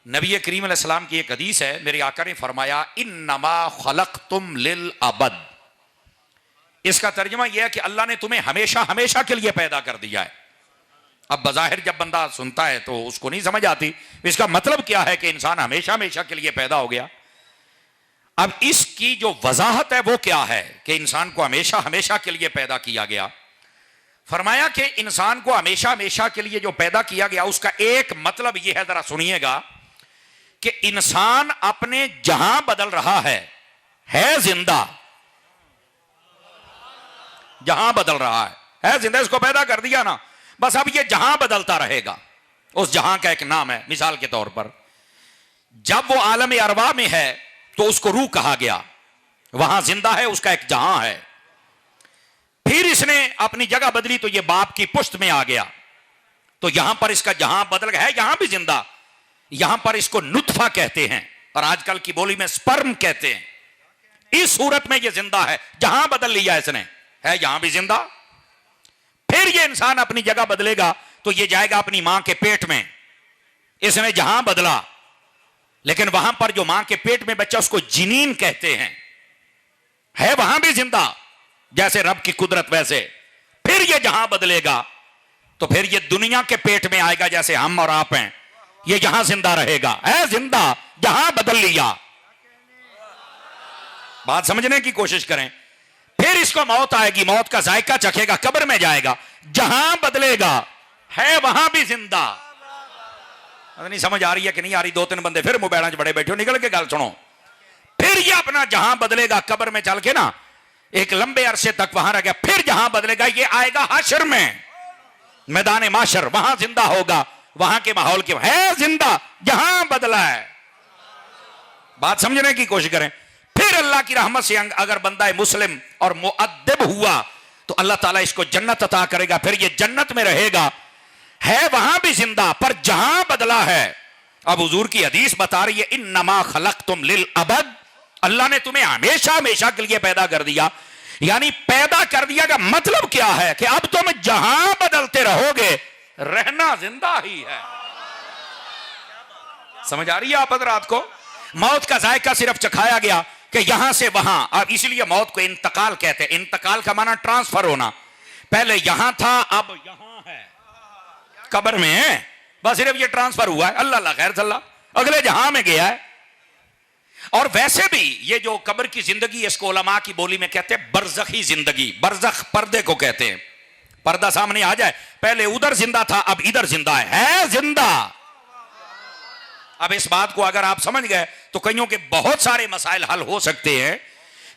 नबी करीम अलैहिस्सलाम की एक हदीस है, मेरे आका ने फरमाया इन्नमा खलक़तुम लिल अबद। इसका तर्जुमा यह है कि अल्लाह ने तुम्हें हमेशा हमेशा के लिए पैदा कर दिया है। अब बज़ाहिर जब बंदा सुनता है तो उसको नहीं समझ आती इसका मतलब क्या है कि इंसान हमेशा हमेशा के लिए पैदा हो गया। अब इसकी जो वजाहत है वो क्या है कि इंसान को हमेशा हमेशा के लिए पैदा किया गया। फरमाया कि इंसान को हमेशा हमेशा के लिए जो पैदा किया गया उसका एक मतलब यह है, जरा सुनिएगा, कि इंसान अपने जहां बदल रहा है जिंदा, जहां बदल रहा है जिंदा। इसको पैदा कर दिया ना, बस अब ये जहां बदलता रहेगा। उस जहां का एक नाम है। मिसाल के तौर पर जब वो आलम अरवा में है तो उसको रूह कहा गया, वहां जिंदा है, उसका एक जहां है। फिर इसने अपनी जगह बदली तो ये बाप की पुश्त में आ गया, तो यहां पर इसका जहां बदल गया है, यहां भी जिंदा। यहां पर इसको नुत्फा कहते हैं और आजकल की बोली में स्पर्म कहते हैं। इस सूरत में ये जिंदा है, जहां बदल लिया इसने, है यहां भी जिंदा। फिर ये इंसान अपनी जगह बदलेगा तो ये जाएगा अपनी मां के पेट में। इसने जहां बदला, लेकिन वहां पर जो मां के पेट में बच्चा उसको जिनीन कहते हैं, है वहां भी जिंदा, जैसे रब की कुदरत वैसे। फिर ये जहां बदलेगा तो फिर ये दुनिया के पेट में आएगा, जैसे हम और आप हैं। ये यहां जिंदा रहेगा, है जिंदा, जहां बदल लिया। बात समझने की कोशिश करें। फिर इसको मौत आएगी, मौत का जायका चखेगा, कब्र में जाएगा, जहां बदलेगा है वहां भी जिंदा। नहीं समझ आ रही है कि नहीं आ रही? दो तीन बंदे फिर मुबैना बड़े बैठे हो, निकल के गल सुनो। फिर ये अपना जहां बदलेगा, कब्र में चल के ना एक लंबे अरसे तक वहां रह गया। फिर जहां बदलेगा ये आएगा हाशर में, मैदान माशर, वहां जिंदा होगा, वहां के माहौल के, है जिंदा, जहां बदला है। बात समझने की कोशिश करें। फिर अल्लाह की रहमत से अगर बंदा मुस्लिम और मुअद्दिब हुआ तो अल्लाह ताला इसको जन्नत अता करेगा। फिर ये जन्नत में रहेगा, है वहां भी जिंदा, पर जहां बदला है। अब हुजूर की हदीस बता रही है इन्नमा खलक़तुम लिल अबद, अल्लाह ने तुम्हें हमेशा हमेशा के लिए पैदा कर दिया। यानी पैदा कर दिया का मतलब क्या है कि अब तुम जहां बदलते रहोगे, रहना जिंदा ही है। समझ आ रही है आप हज़रात को? मौत का जायका सिर्फ चखाया गया कि यहां से वहां। अब इसलिए मौत को इंतकाल कहते हैं। इंतकाल का माना ट्रांसफर होना। पहले यहां था, अब यहां है, कब्र में है, बस सिर्फ ये ट्रांसफर हुआ है। अल्लाह खैर सल्ला, अगले जहां में गया है। और वैसे भी ये जो कब्र की जिंदगी, इसको उलमा की बोली में कहते हैं बरज़खी जिंदगी। बरज़ख पर्दे को कहते हैं। पर्दा सामने आ जाए, पहले उधर जिंदा था, अब इधर जिंदा है जिंदा। अब इस बात को अगर आप समझ गए तो कईयों के बहुत सारे मसाइल हल हो सकते हैं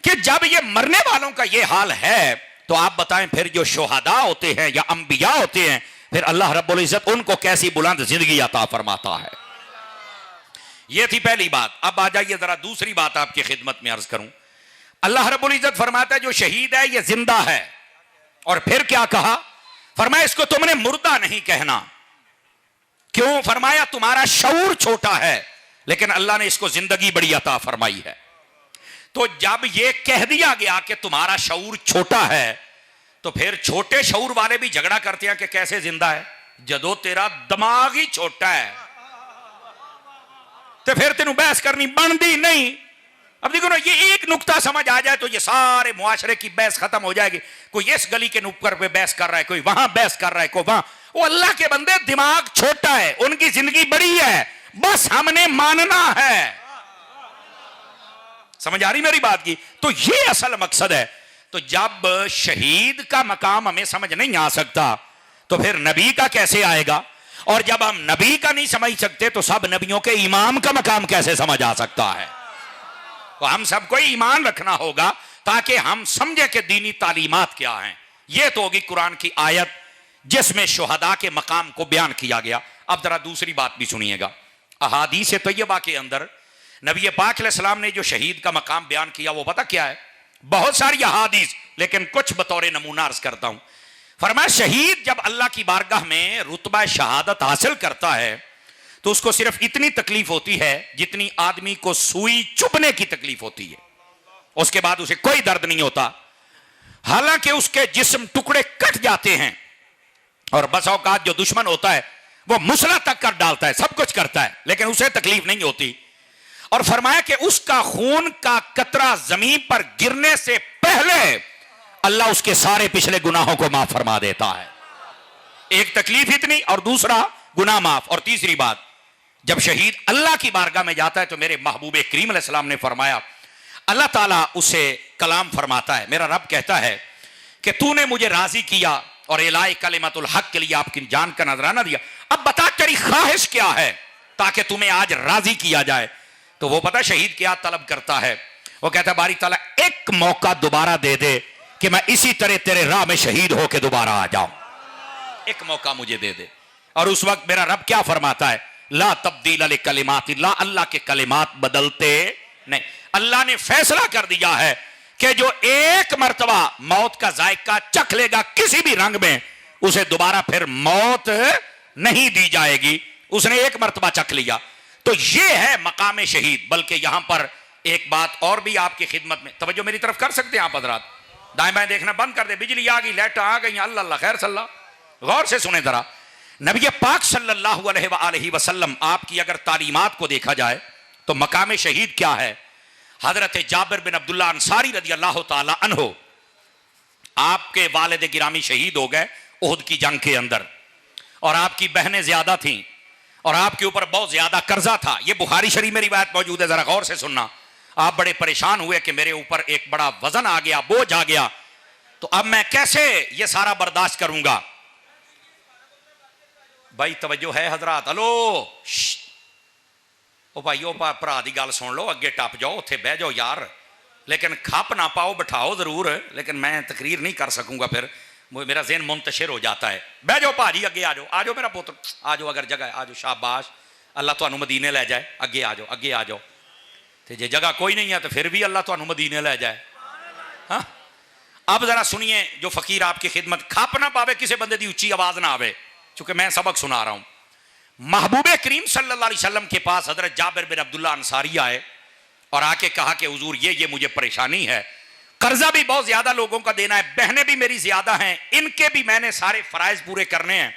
कि जब ये मरने वालों का ये हाल है तो आप बताएं फिर जो शुहदा होते हैं या अंबिया होते हैं, फिर अल्लाह रब्बुल इज्जत उनको कैसी बुलंद जिंदगी अता फरमाता है। यह थी पहली बात। अब आ जाइए जरा दूसरी बात आपकी खिदमत में अर्ज करूं। अल्लाह रब्बुल इज्जत फरमाता है जो शहीद है ये जिंदा है। और फिर क्या कहा? फरमाया इसको तुमने मुर्दा नहीं कहना। क्यों? फरमाया तुम्हारा शऊर छोटा है, लेकिन अल्लाह ने इसको जिंदगी बड़ी अता फरमाई है। तो जब यह कह दिया गया कि तुम्हारा शऊर छोटा है, तो फिर छोटे शऊर वाले भी झगड़ा करते हैं कि कैसे जिंदा है, जदों तेरा दिमाग ही छोटा है। तो फिर तेनू बहस करनी बनती नहीं। अब देखो ना, ये एक नुक्ता समझ आ जाए तो ये सारे मुआशरे की बहस खत्म हो जाएगी। कोई इस गली के नुक्कर पे बहस कर रहा है, कोई वहां बहस कर रहा है, कोई वहां। वो अल्लाह के बंदे दिमाग छोटा है, उनकी जिंदगी बड़ी है, बस हमने मानना है। समझ आ रही मेरी बात की? तो ये असल मकसद है। तो जब शहीद का मकाम हमें समझ नहीं आ सकता तो फिर नबी का कैसे आएगा? और जब हम नबी का नहीं समझ सकते तो सब नबियों के इमाम का मकाम कैसे समझ आ सकता है? तो हम सबको ईमान रखना होगा ताकि हम समझे कि दीनी तालीमात क्या हैं। यह तो होगी कुरान की आयत जिसमें शुहदा के मकाम को बयान किया गया। अब जरा दूसरी बात भी सुनिएगा। अहादीस तैयबा के अंदर नबी पाक अलैहिस्सलाम ने जो शहीद का मकाम बयान किया वो पता क्या है? बहुत सारी अहादीस, लेकिन कुछ बतौर नमूना अर्ज करता हूं। फरमाया शहीद जब अल्लाह की बारगाह में रुतबा शहादत हासिल करता है तो उसको सिर्फ इतनी तकलीफ होती है जितनी आदमी को सुई चुभने की तकलीफ होती है। उसके बाद उसे कोई दर्द नहीं होता। हालांकि उसके जिस्म टुकड़े कट जाते हैं और बस औकात जो दुश्मन होता है वो मुसला तक कर डालता है, सब कुछ करता है, लेकिन उसे तकलीफ नहीं होती। और फरमाया कि उसका खून का कतरा जमीन पर गिरने से पहले अल्लाह उसके सारे पिछले गुनाहों को माफ फरमा देता है। एक तकलीफ इतनी, और दूसरा गुनाह माफ। और तीसरी बात, जब शहीद अल्लाह की बारगाह में जाता है तो मेरे महबूब करीम अलैहिस्सलाम ने फरमाया, अल्लाह ताला उसे कलाम फरमाता है, मेरा रब कहता है कि तूने मुझे राजी किया और इलाही कलिमतुल हक के लिए आपकी जान का नजराना दिया, अब बता तेरी ख्वाहिश क्या है ताकि तुम्हें आज राजी किया जाए। तो वो पता शहीद क्या तलब करता है, वो कहता है बारी ताला एक मौका दोबारा दे दे कि मैं इसी तरह तेरे राह में शहीद होकर दोबारा आ जाऊं, एक मौका मुझे दे दे। और उस वक्त मेरा रब क्या फरमाता है, ला तब्दील ले कलिमातिल्लाह, अल्लाह के कलिमात बदलते नहीं। अल्लाह ने फैसला कर दिया है कि जो एक मर्तबा मौत का जायका चख लेगा किसी भी रंग में, उसे दोबारा फिर मौत नहीं दी जाएगी। उसने एक मर्तबा चख लिया। तो यह है मकाम शहीद। बल्कि यहां पर एक बात और भी आपकी खिदमत में, तवज्जो मेरी तरफ कर सकते हैं आप हजरात, दाएं बाएं देखना बंद कर दे, बिजली आ गई, लाइट आ गई, अल्लाह अल्लाह खैर सल्ला। गौर से सुने जरा, नबी पाक सल्लल्लाहु अलैहि वसल्लम आपकी अगर तालीमात को देखा जाए तो मकाम शहीद क्या है। हजरत जाबिर बिन अब्दुल्ला अंसारी रदी अल्लाह ताला अन्हो, आपके वालिद गिरामी शहीद हो गए उहद की जंग के अंदर, और आपकी बहनें ज्यादा थीं और आपके ऊपर बहुत ज्यादा कर्जा था। यह बुखारी शरीफ में रिवायत मौजूद है, जरा गौर से सुनना। आप बड़े परेशान हुए कि मेरे ऊपर एक बड़ा वजन आ गया, बोझ आ गया, तो अब मैं कैसे यह सारा बर्दाश्त करूंगा। भाई तवज्जो है हजरात, हेलो ओ भाई ओ भरा की गल सुन लो, अगे टप जाओ, उत्थे बह जाओ यार, लेकिन खप ना पाओ, बिठाओ जरूर, लेकिन मैं तकरीर नहीं कर सकूंगा, फिर मेरा ज़हन मुंतशिर हो जाता है। बह जाओ भाजी, अगे आ जाओ, आ जाओ मेरा पुत्र, आ जाओ, अगर जगह आ जाओ, शाबाश, अल्लाह तुहानू मदीने लै जाए, अगे आ जाओ, अगे आ जाओ। तो जे जगह कोई नहीं है तो फिर भी अल्लाह तुहानू मदीने लै जाए। हाँ, अब जरा सुनिए, जो फकीर आपकी खिदमत, खप ना पावे, किसी बंदे की उच्ची आवाज ना आवे, चूंकि मैं सबक सुना रहा हूं। महबूबे करीम सल्लल्लाहु अलैहि वसल्लम के पास हजरत जाबिर बिन अब्दुल्ला अंसारी आए और आके कहा कि हुजूर ये मुझे परेशानी है, कर्जा भी बहुत ज्यादा लोगों का देना है, बहनें भी मेरी ज्यादा हैं, इनके भी मैंने सारे फराइज पूरे करने हैं,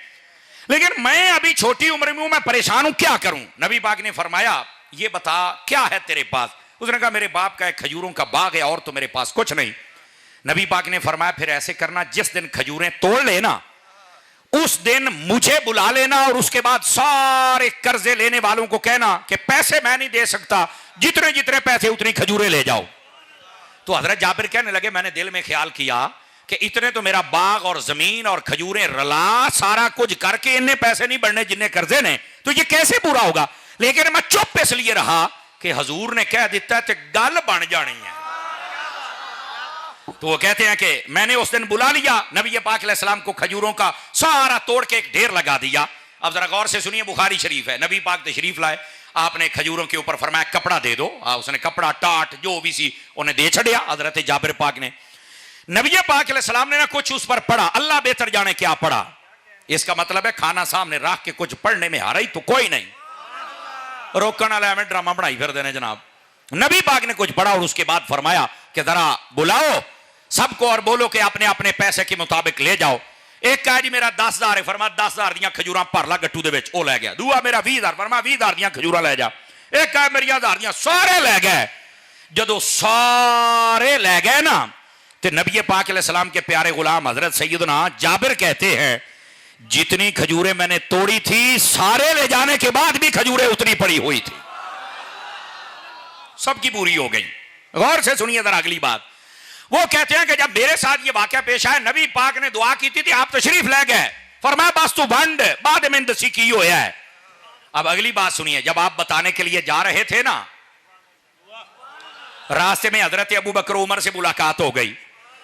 लेकिन मैं अभी छोटी उम्र में हूं, मैं परेशान हूं, क्या करूं। नबी पाक ने फरमाया, ये बता क्या है तेरे पास। उसने कहा मेरे बाप का एक खजूरों का बाग है और तो मेरे पास कुछ नहीं। नबी पाक ने फरमाया फिर ऐसे करना, जिस दिन खजूरें तोड़ लेना उस दिन मुझे बुला लेना और उसके बाद सारे कर्जे लेने वालों को कहना कि पैसे मैं नहीं दे सकता, जितने जितने पैसे उतनी खजूरें ले जाओ। तो हजरत जाबिर कहने लगे, मैंने दिल में ख्याल किया कि इतने तो मेरा बाग और जमीन और खजूरें रला सारा कुछ करके इन्ने पैसे नहीं बढ़ने जिन्ने कर्जे ने, तो ये कैसे पूरा होगा। लेकिन मैं चुप इसलिए रहा कि हजूर ने कह दिता तो गल बन जानी है। तो वो कहते हैं कि मैंने उस दिन बुला लिया, नबी पाक अलैहिस्सलाम को खजूरों का सारा तोड़ के एक ढेर लगा दिया। अब जरा गौर से सुनिए, बुखारी शरीफ है, नबी पाक तशरीफ लाए, आपने खजूरों के ऊपर फरमाया कपड़ा दे दो। उसने कपड़ा टाट जो भी सी उन्हें दे छड़िया हजरत जाबिर पाक ने। नबी पाक अलैहिस्सलाम ने ना कुछ उस पर पढ़ा, अल्लाह बेहतर जाने क्या पढ़ा। इसका मतलब है खाना सामने रख के कुछ पढ़ने में हारा ही तो कोई नहीं, रोकने वाला हमें ड्रामा बनाई फिर देने जनाब। नबी पाक ने कुछ पढ़ा और उसके बाद फरमाया कि जरा बुलाओ सबको और बोलो कि अपने अपने पैसे के मुताबिक ले जाओ। एक कहा जी मेरा 10,000 है, फरमा 10,000 दियां खजूरां भर ला गट्टू दे विच, ओ लै गया। दूआ मेरा 20,000, फरमा 20,000 दियां खजूरां लै जा। एक कहा मेरी 1,000 दियां, सारे लै गए। जदों सारे लै गए ना तो नबी पाक अलैहिस्सलाम के प्यारे गुलाम हजरत सैयदना जाबिर कहते हैं जितनी खजूरें मैंने तोड़ी थी सारे ले जाने के बाद भी खजूरें उतनी पड़ी हुई थी, सबकी पूरी हो गई। गौर से सुनिए जरा अगली बात। वो कहते हैं कि जब मेरे साथ ये वाकया पेश आया, नबी पाक ने दुआ की थी, आप तशरीफ ले गए, फरमाया बस तू बंड बाद में दसी की होया है। अब अगली बात सुनिए, जब आप बताने के लिए जा रहे थे ना, रास्ते में हजरत अबू बकर उमर से मुलाकात हो गई।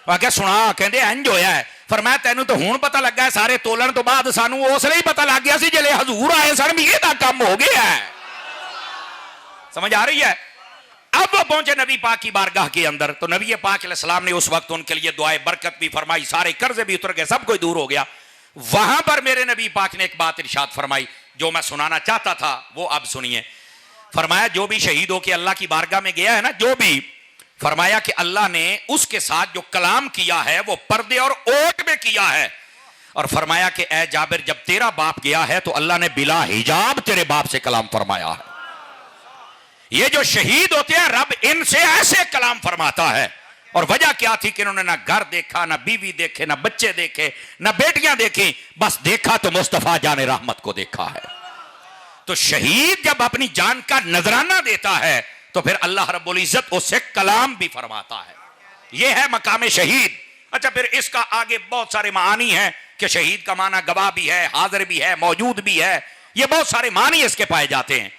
वाकया सुना, कहते इंज होया है। फरमाया तेनू तो हुण पता लगा है, सारे तोलन तो बाद सानू उसले ही पता लग गया सी जिले हजूर आए सन भी इहदा काम हो गया है। समझ आ रही है। अब वो पहुंचे नबी पाक की बारगाह के अंदर, तो नबी पाक अलैहिस्सलाम ने उस वक्त उनके लिए दुआए बरकत भी फरमाई, सारे कर्जे भी उतर गए, सब कोई दूर हो गया। वहां पर मेरे नबी पाक ने एक बात इरशाद फरमाई जो मैं सुनाना चाहता था, वो अब सुनिए। फरमाया जो भी शहीद होकर अल्लाह की बारगाह में गया है ना, जो भी, फरमाया कि अल्लाह ने उसके साथ जो कलाम किया है वो पर्दे और ओट में किया है। और फरमाया कि ए जाबिर, जब तेरा बाप गया है तो अल्लाह ने बिला हिजाब तेरे बाप से कलाम फरमाया है। ये जो शहीद होते हैं रब इनसे ऐसे कलाम फरमाता है। और वजह क्या थी कि इन्होंने ना घर देखा, ना बीवी देखे, ना बच्चे देखे, ना बेटियां देखी, बस देखा तो मुस्तफा जाने रहमत को देखा है। तो शहीद जब अपनी जान का नजराना देता है तो फिर अल्लाह रब्बुल इज्जत उससे कलाम भी फरमाता है। यह है मकाम शहीद। अच्छा, फिर इसका आगे बहुत सारे मानी हैं कि शहीद का माना गवाह भी है, हाजिर भी है, मौजूद भी है। ये बहुत सारे मानी इसके पाए जाते हैं।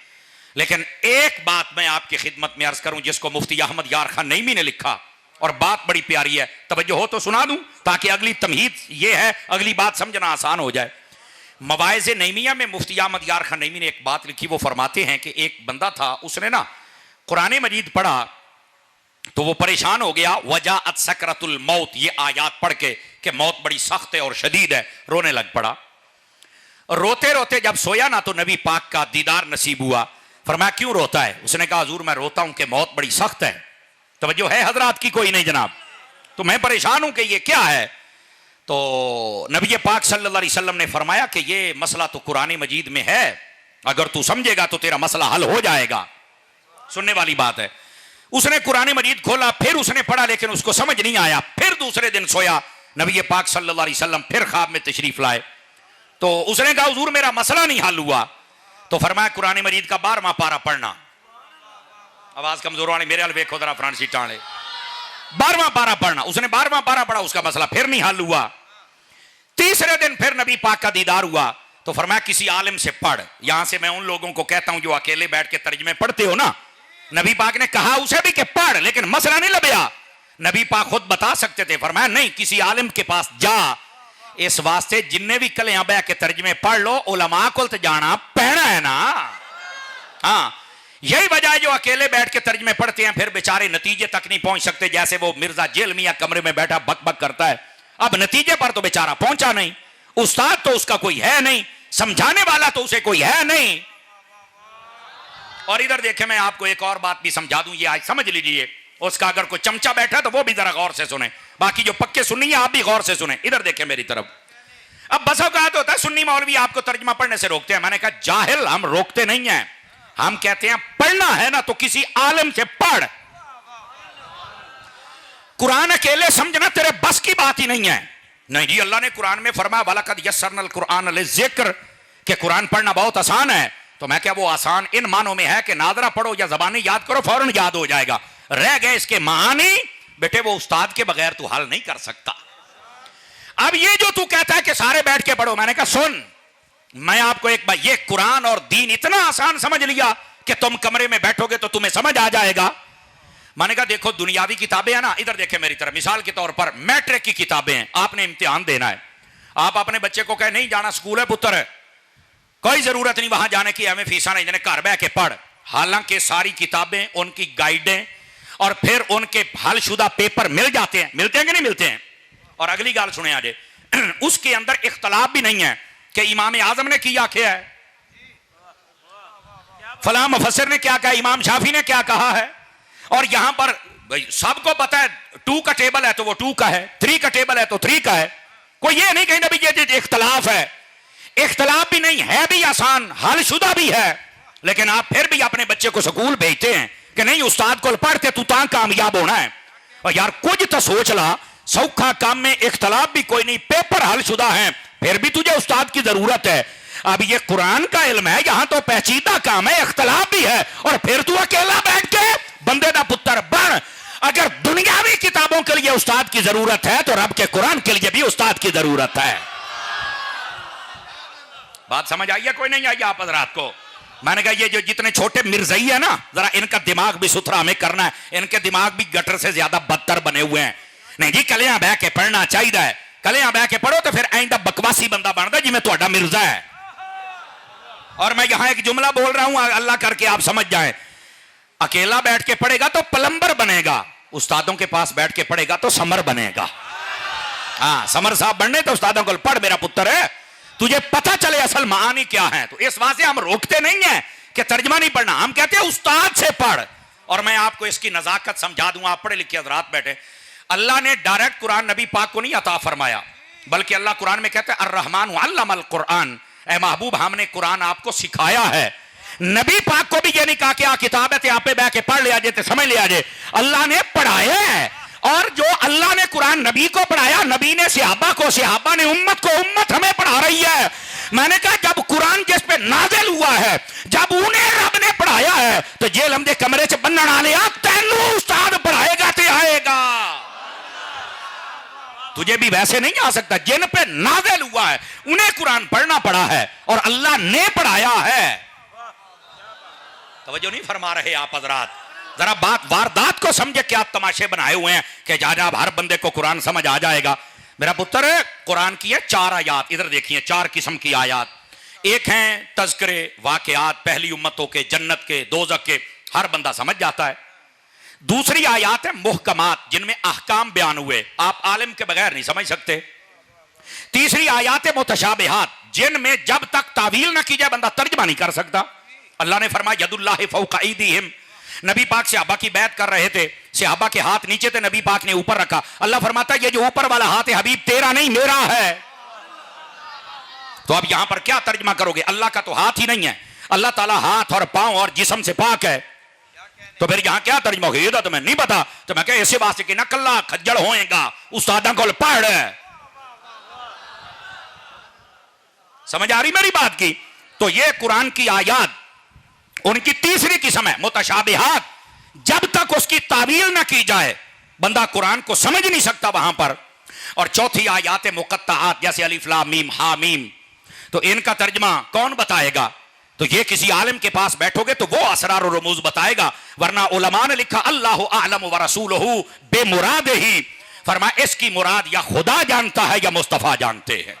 लेकिन एक बात मैं आपकी खिदमत में अर्ज करूं जिसको मुफ्ती अहमद यार खान नईमी ने लिखा, और बात बड़ी प्यारी है, तवज्जो हो तो सुना दूं ताकि अगली तमहीद ये है, अगली बात समझना आसान हो जाए। मवाइज़ नईमिया में मुफ्ती अहमद यार खान नईमी ने एक बात लिखी। वो फरमाते हैं कि एक बंदा था, उसने ना कुरान मजीद पढ़ा तो वो परेशान हो गया। वजाअत सकरतुल मौत, ये आयात पढ़ के कि मौत बड़ी सख्त है और शदीद है, रोने लग पड़ा। रोते रोते जब सोया ना तो नबी पाक का दीदार नसीब हुआ। फरमाया क्यों रोता है? उसने कहा हुजूर मैं रोता हूं कि मौत बड़ी सख्त है। तवज्जो है हजरात की? कोई नहीं जनाब, तो मैं परेशान हूं कि ये क्या है। तो नबी पाक सल्लल्लाहु अलैहि वसल्लम ने फरमाया कि ये मसला तो कुरान मजीद में है, अगर तू समझेगा तो तेरा मसला हल हो जाएगा। सुनने वाली बात है। उसने कुरान मजीद खोला, फिर उसने पढ़ा, लेकिन उसको समझ नहीं आया। फिर दूसरे दिन सोया, नबी पाक सल्लल्लाहु अलैहि वसल्लम फिर ख्वाब में तशरीफ लाए। तो उसने कहा हुजूर मेरा मसला नहीं हल हुआ। तो फरमाया कुरान मजीद का 12वां पारा पढ़ना। आवाज कमजोर वाली मेरे हाल देखो जरा, फ्रांसी टाले। 12वां पारा पढ़ना। उसने 12वां पारा पढ़ा, उसका मसला फिर नहीं हल हुआ। तीसरे दिन फिर नबी पाक का दीदार हुआ तो फरमाया किसी आलिम से पढ़। यहां से मैं उन लोगों को कहता हूं जो अकेले बैठ के तर्जमे पढ़ते हो ना, नबी पाक ने कहा उसे भी कि पढ़, लेकिन मसला नहीं लभया। नबी पाक खुद बता सकते थे। फरमाया नहीं, किसी आलिम के पास जा। इस वास्ते जिन्ने भी कलियां बह के तर्जमे पढ़ लो, उलमा को तो जाना पहना है ना। हाँ, यही वजह है जो अकेले बैठ के तर्जमे पढ़ते हैं फिर बेचारे नतीजे तक नहीं पहुंच सकते। जैसे वो मिर्जा जेल मियां कमरे में बैठा बक बक करता है, अब नतीजे पर तो बेचारा पहुंचा नहीं। उस्ताद तो उसका कोई है नहीं, समझाने वाला तो उसे कोई है नहीं। और इधर देखे, मैं आपको एक और बात भी समझा दूं, ये आज समझ लीजिए। उसका अगर कोई चमचा बैठा तो वो भी जरा गौर से सुने, बाकी जो पक्के सुन्नी है आप भी गौर से सुने। इधर देखें मेरी तरफ। अब बस औकात होता है सुन्नी मौलवी आपको तर्जमा पढ़ने से रोकते हैं। मैंने कहा जाहिल हम रोकते नहीं हैं, हम कहते हैं पढ़ना है ना तो किसी आलिम से पढ़। कुरान अकेले समझना तेरे बस की बात ही नहीं है। नहीं जी, अल्लाह ने कुरान में फरमाया वलकद यस्सरनल कुरान लिज़िक्र, कि कुरान पढ़ना बहुत आसान है। तो मैं क्या वो आसान इन मानों में है कि नादरा पढ़ो या जबानी याद करो फौरन याद हो जाएगा? रह गए इसके मानी, बेटे वो उस्ताद के बगैर तू हल नहीं कर सकता। अब ये जो तू कहता है कि सारे बैठ के पढ़ो, मैंने कहा सुन, मैं आपको एक बार, ये कुरान और दीन इतना आसान समझ लिया कि तुम कमरे में बैठोगे तो तुम्हें समझ आ जाएगा। मैंने कहा देखो दुनियावी किताबें हैं ना, इधर देखे मेरी तरफ। मिसाल के तौर पर मैट्रिक की किताबें हैं, आपने इम्तिहान देना है। आप अपने बच्चे को कहे नहीं जाना स्कूल है पुत्र, कोई जरूरत नहीं वहां जाने की, हमें फीसा नहीं देने, घर बैठ के पढ़। हालांकि सारी किताबें, उनकी गाइडें और फिर उनके हलशुदा पेपर मिल जाते हैं, मिलते हैं कि नहीं मिलते हैं। और अगली गाल सुने आज, उसके अंदर इख्तलाफ भी नहीं है कि इमाम आजम ने क्या किया है, फलां मुफस्सिर ने क्या कहा, इमाम शाफी ने क्या कहा है। और यहां पर सबको पता है 2 का टेबल है तो वो 2 का है, 3 का टेबल है तो 3 का है। कोई ये नहीं कहना भी ये इख्तलाफ है। इख्तलाफ भी नहीं है, भी आसान, हलशुदा भी है। लेकिन आप फिर भी अपने बच्चे को स्कूल भेजते हैं कि नहीं उस्ताद को पढ़ते तू ता कामयाब होना है। और यार कुछ तो सोच ला, सौखा काम में इख्तलाफ भी कोई नहीं, पेपर हलशुदा है, फिर भी तुझे उस्ताद की जरूरत है। अब ये कुरान का इल्म है, यहां तो पेचीदा काम है, इख्तलाफ भी है, और फिर तू अकेला बैठ के बंदे दा पुत्र बन। अगर दुनियावी किताबों के लिए उस्ताद की जरूरत है तो रब के कुरान के लिए भी उस्ताद की जरूरत है। बात समझ आई है? कोई नहीं आई आप हजरात को? मैंने कहा ये जो जितने छोटे मिर्जई है ना, जरा इनका दिमाग भी सुथरा हमें करना है। इनके दिमाग भी गटर से ज्यादा बदतर बने हुए हैं। नहीं जी, कलियां बह के पढ़ना चाहिए, कलियां बह के पढ़ो तो फिर आइंदा बकवासी बंदा बनता जिमें तुहाडा मिर्जा है। और मैं यहां एक जुमला बोल रहा हूं, अल्लाह करके आप समझ जाएं, अकेला बैठ के पढ़ेगा तो प्लम्बर बनेगा, उस्तादों के पास बैठ के पढ़ेगा तो समर बनेगा। हाँ, समर साहब बनने तो उस्तादों को पढ़ मेरा पुत्र है, तुझे पता चले असल मानी क्या है। तो इस वास्ते हम रोकते नहीं है कि तर्जमा नहीं पढ़ना, हम कहते हैं उस्ताद से पढ़। और मैं आपको इसकी नजाकत समझा दूंगा, आप पढ़े लिखे हजरात बैठे। अल्लाह ने डायरेक्ट कुरान नबी पाक को नहीं अता फरमाया, बल्कि अल्लाह कुरान में कहता है अर्रहमान अल्लमल कुरान, ए महबूब हमने कुरान आपको सिखाया है। नबी पाक को भी ये नहीं कहा कि आ किताब है आप पे बैठ के पढ़ लिया जाए, समझ लिया जाए। अल्लाह ने पढ़ाया है, और जो अल्लाह ने कुरान नबी को पढ़ाया, नबी ने सहाबा को, सहाबा ने उम्मत को, उम्मत हमें पढ़ा रही है। मैंने कहा जब कुरान जिस पे नाज़िल हुआ है, जब उन्हें रब ने पढ़ाया है, तो जेल हमदे कमरे च बन्नण वाले तेनू उस्ताद पढ़ाएगा ते आएगा, तुझे भी वैसे नहीं आ सकता। जिन पे नाज़िल हुआ है उन्हें कुरान पढ़ना पड़ा है और अल्लाह ने पढ़ाया है। तवज्जो नहीं फरमा रहे आप हजरात, जरा बात वारदात को समझे, क्या तमाशे बनाए हुए हैं कि जानाब हर बंदे को कुरान समझ आ जाएगा। मेरा पुत्र, कुरान की है 4 आयात, इधर देखिए 4 किस्म की आयात। एक है तज़किरे वाक़यात, पहली उम्मतों के, जन्नत के, दोज़ख के, हर बंदा समझ जाता है। दूसरी आयात है मुहकमात, जिनमें अहकाम बयान हुए, आप आलिम के बगैर नहीं समझ सकते। तीसरी आयात है मुतशाबिहात, जिनमें जब तक तावील ना की जाए बंदा तर्जमा नहीं कर सकता। अल्लाह ने फरमाया यदुल्लाहि फौका ऐदीहिम, नबी पाक सहाबा की बैत कर रहे थे, सहाबा के हाथ नीचे थे, नबी पाक ने ऊपर रखा। अल्लाह फरमाता है ये जो ऊपर वाला हाथ है हबीब तेरा नहीं मेरा है। तो अब यहां पर क्या तर्जमा करोगे? अल्लाह का तो हाथ ही नहीं है, अल्लाह ताला हाथ और पांव और जिस्म से पाक है, तो फिर यहां क्या तर्जमा होगा? ये तो तुम्हें नहीं पता। तो मैं कह इसी वास्ते कि नकल्ला खज्जल होएगा, उस्तादा को पढ़। समझ आ रही मेरी बात की? तो ये कुरान की आयात उनकी तीसरी किस्म है मुतशाबिहात, जब तक उसकी तावील ना की जाए बंदा कुरान को समझ नहीं सकता वहां पर। और चौथी आयात मुकत्ताआत, जैसे अलिफ लाम मीम हा मीम, तो इनका तर्जमा कौन बताएगा? तो ये किसी आलिम के पास बैठोगे तो वो असरार और रमूज बताएगा, वरना उलमा ने लिखा अल्लाहु आलम व रसूलुहु बेमुरादिही, फरमाया इसकी मुराद या खुदा जानता है या मुस्तफा जानते हैं।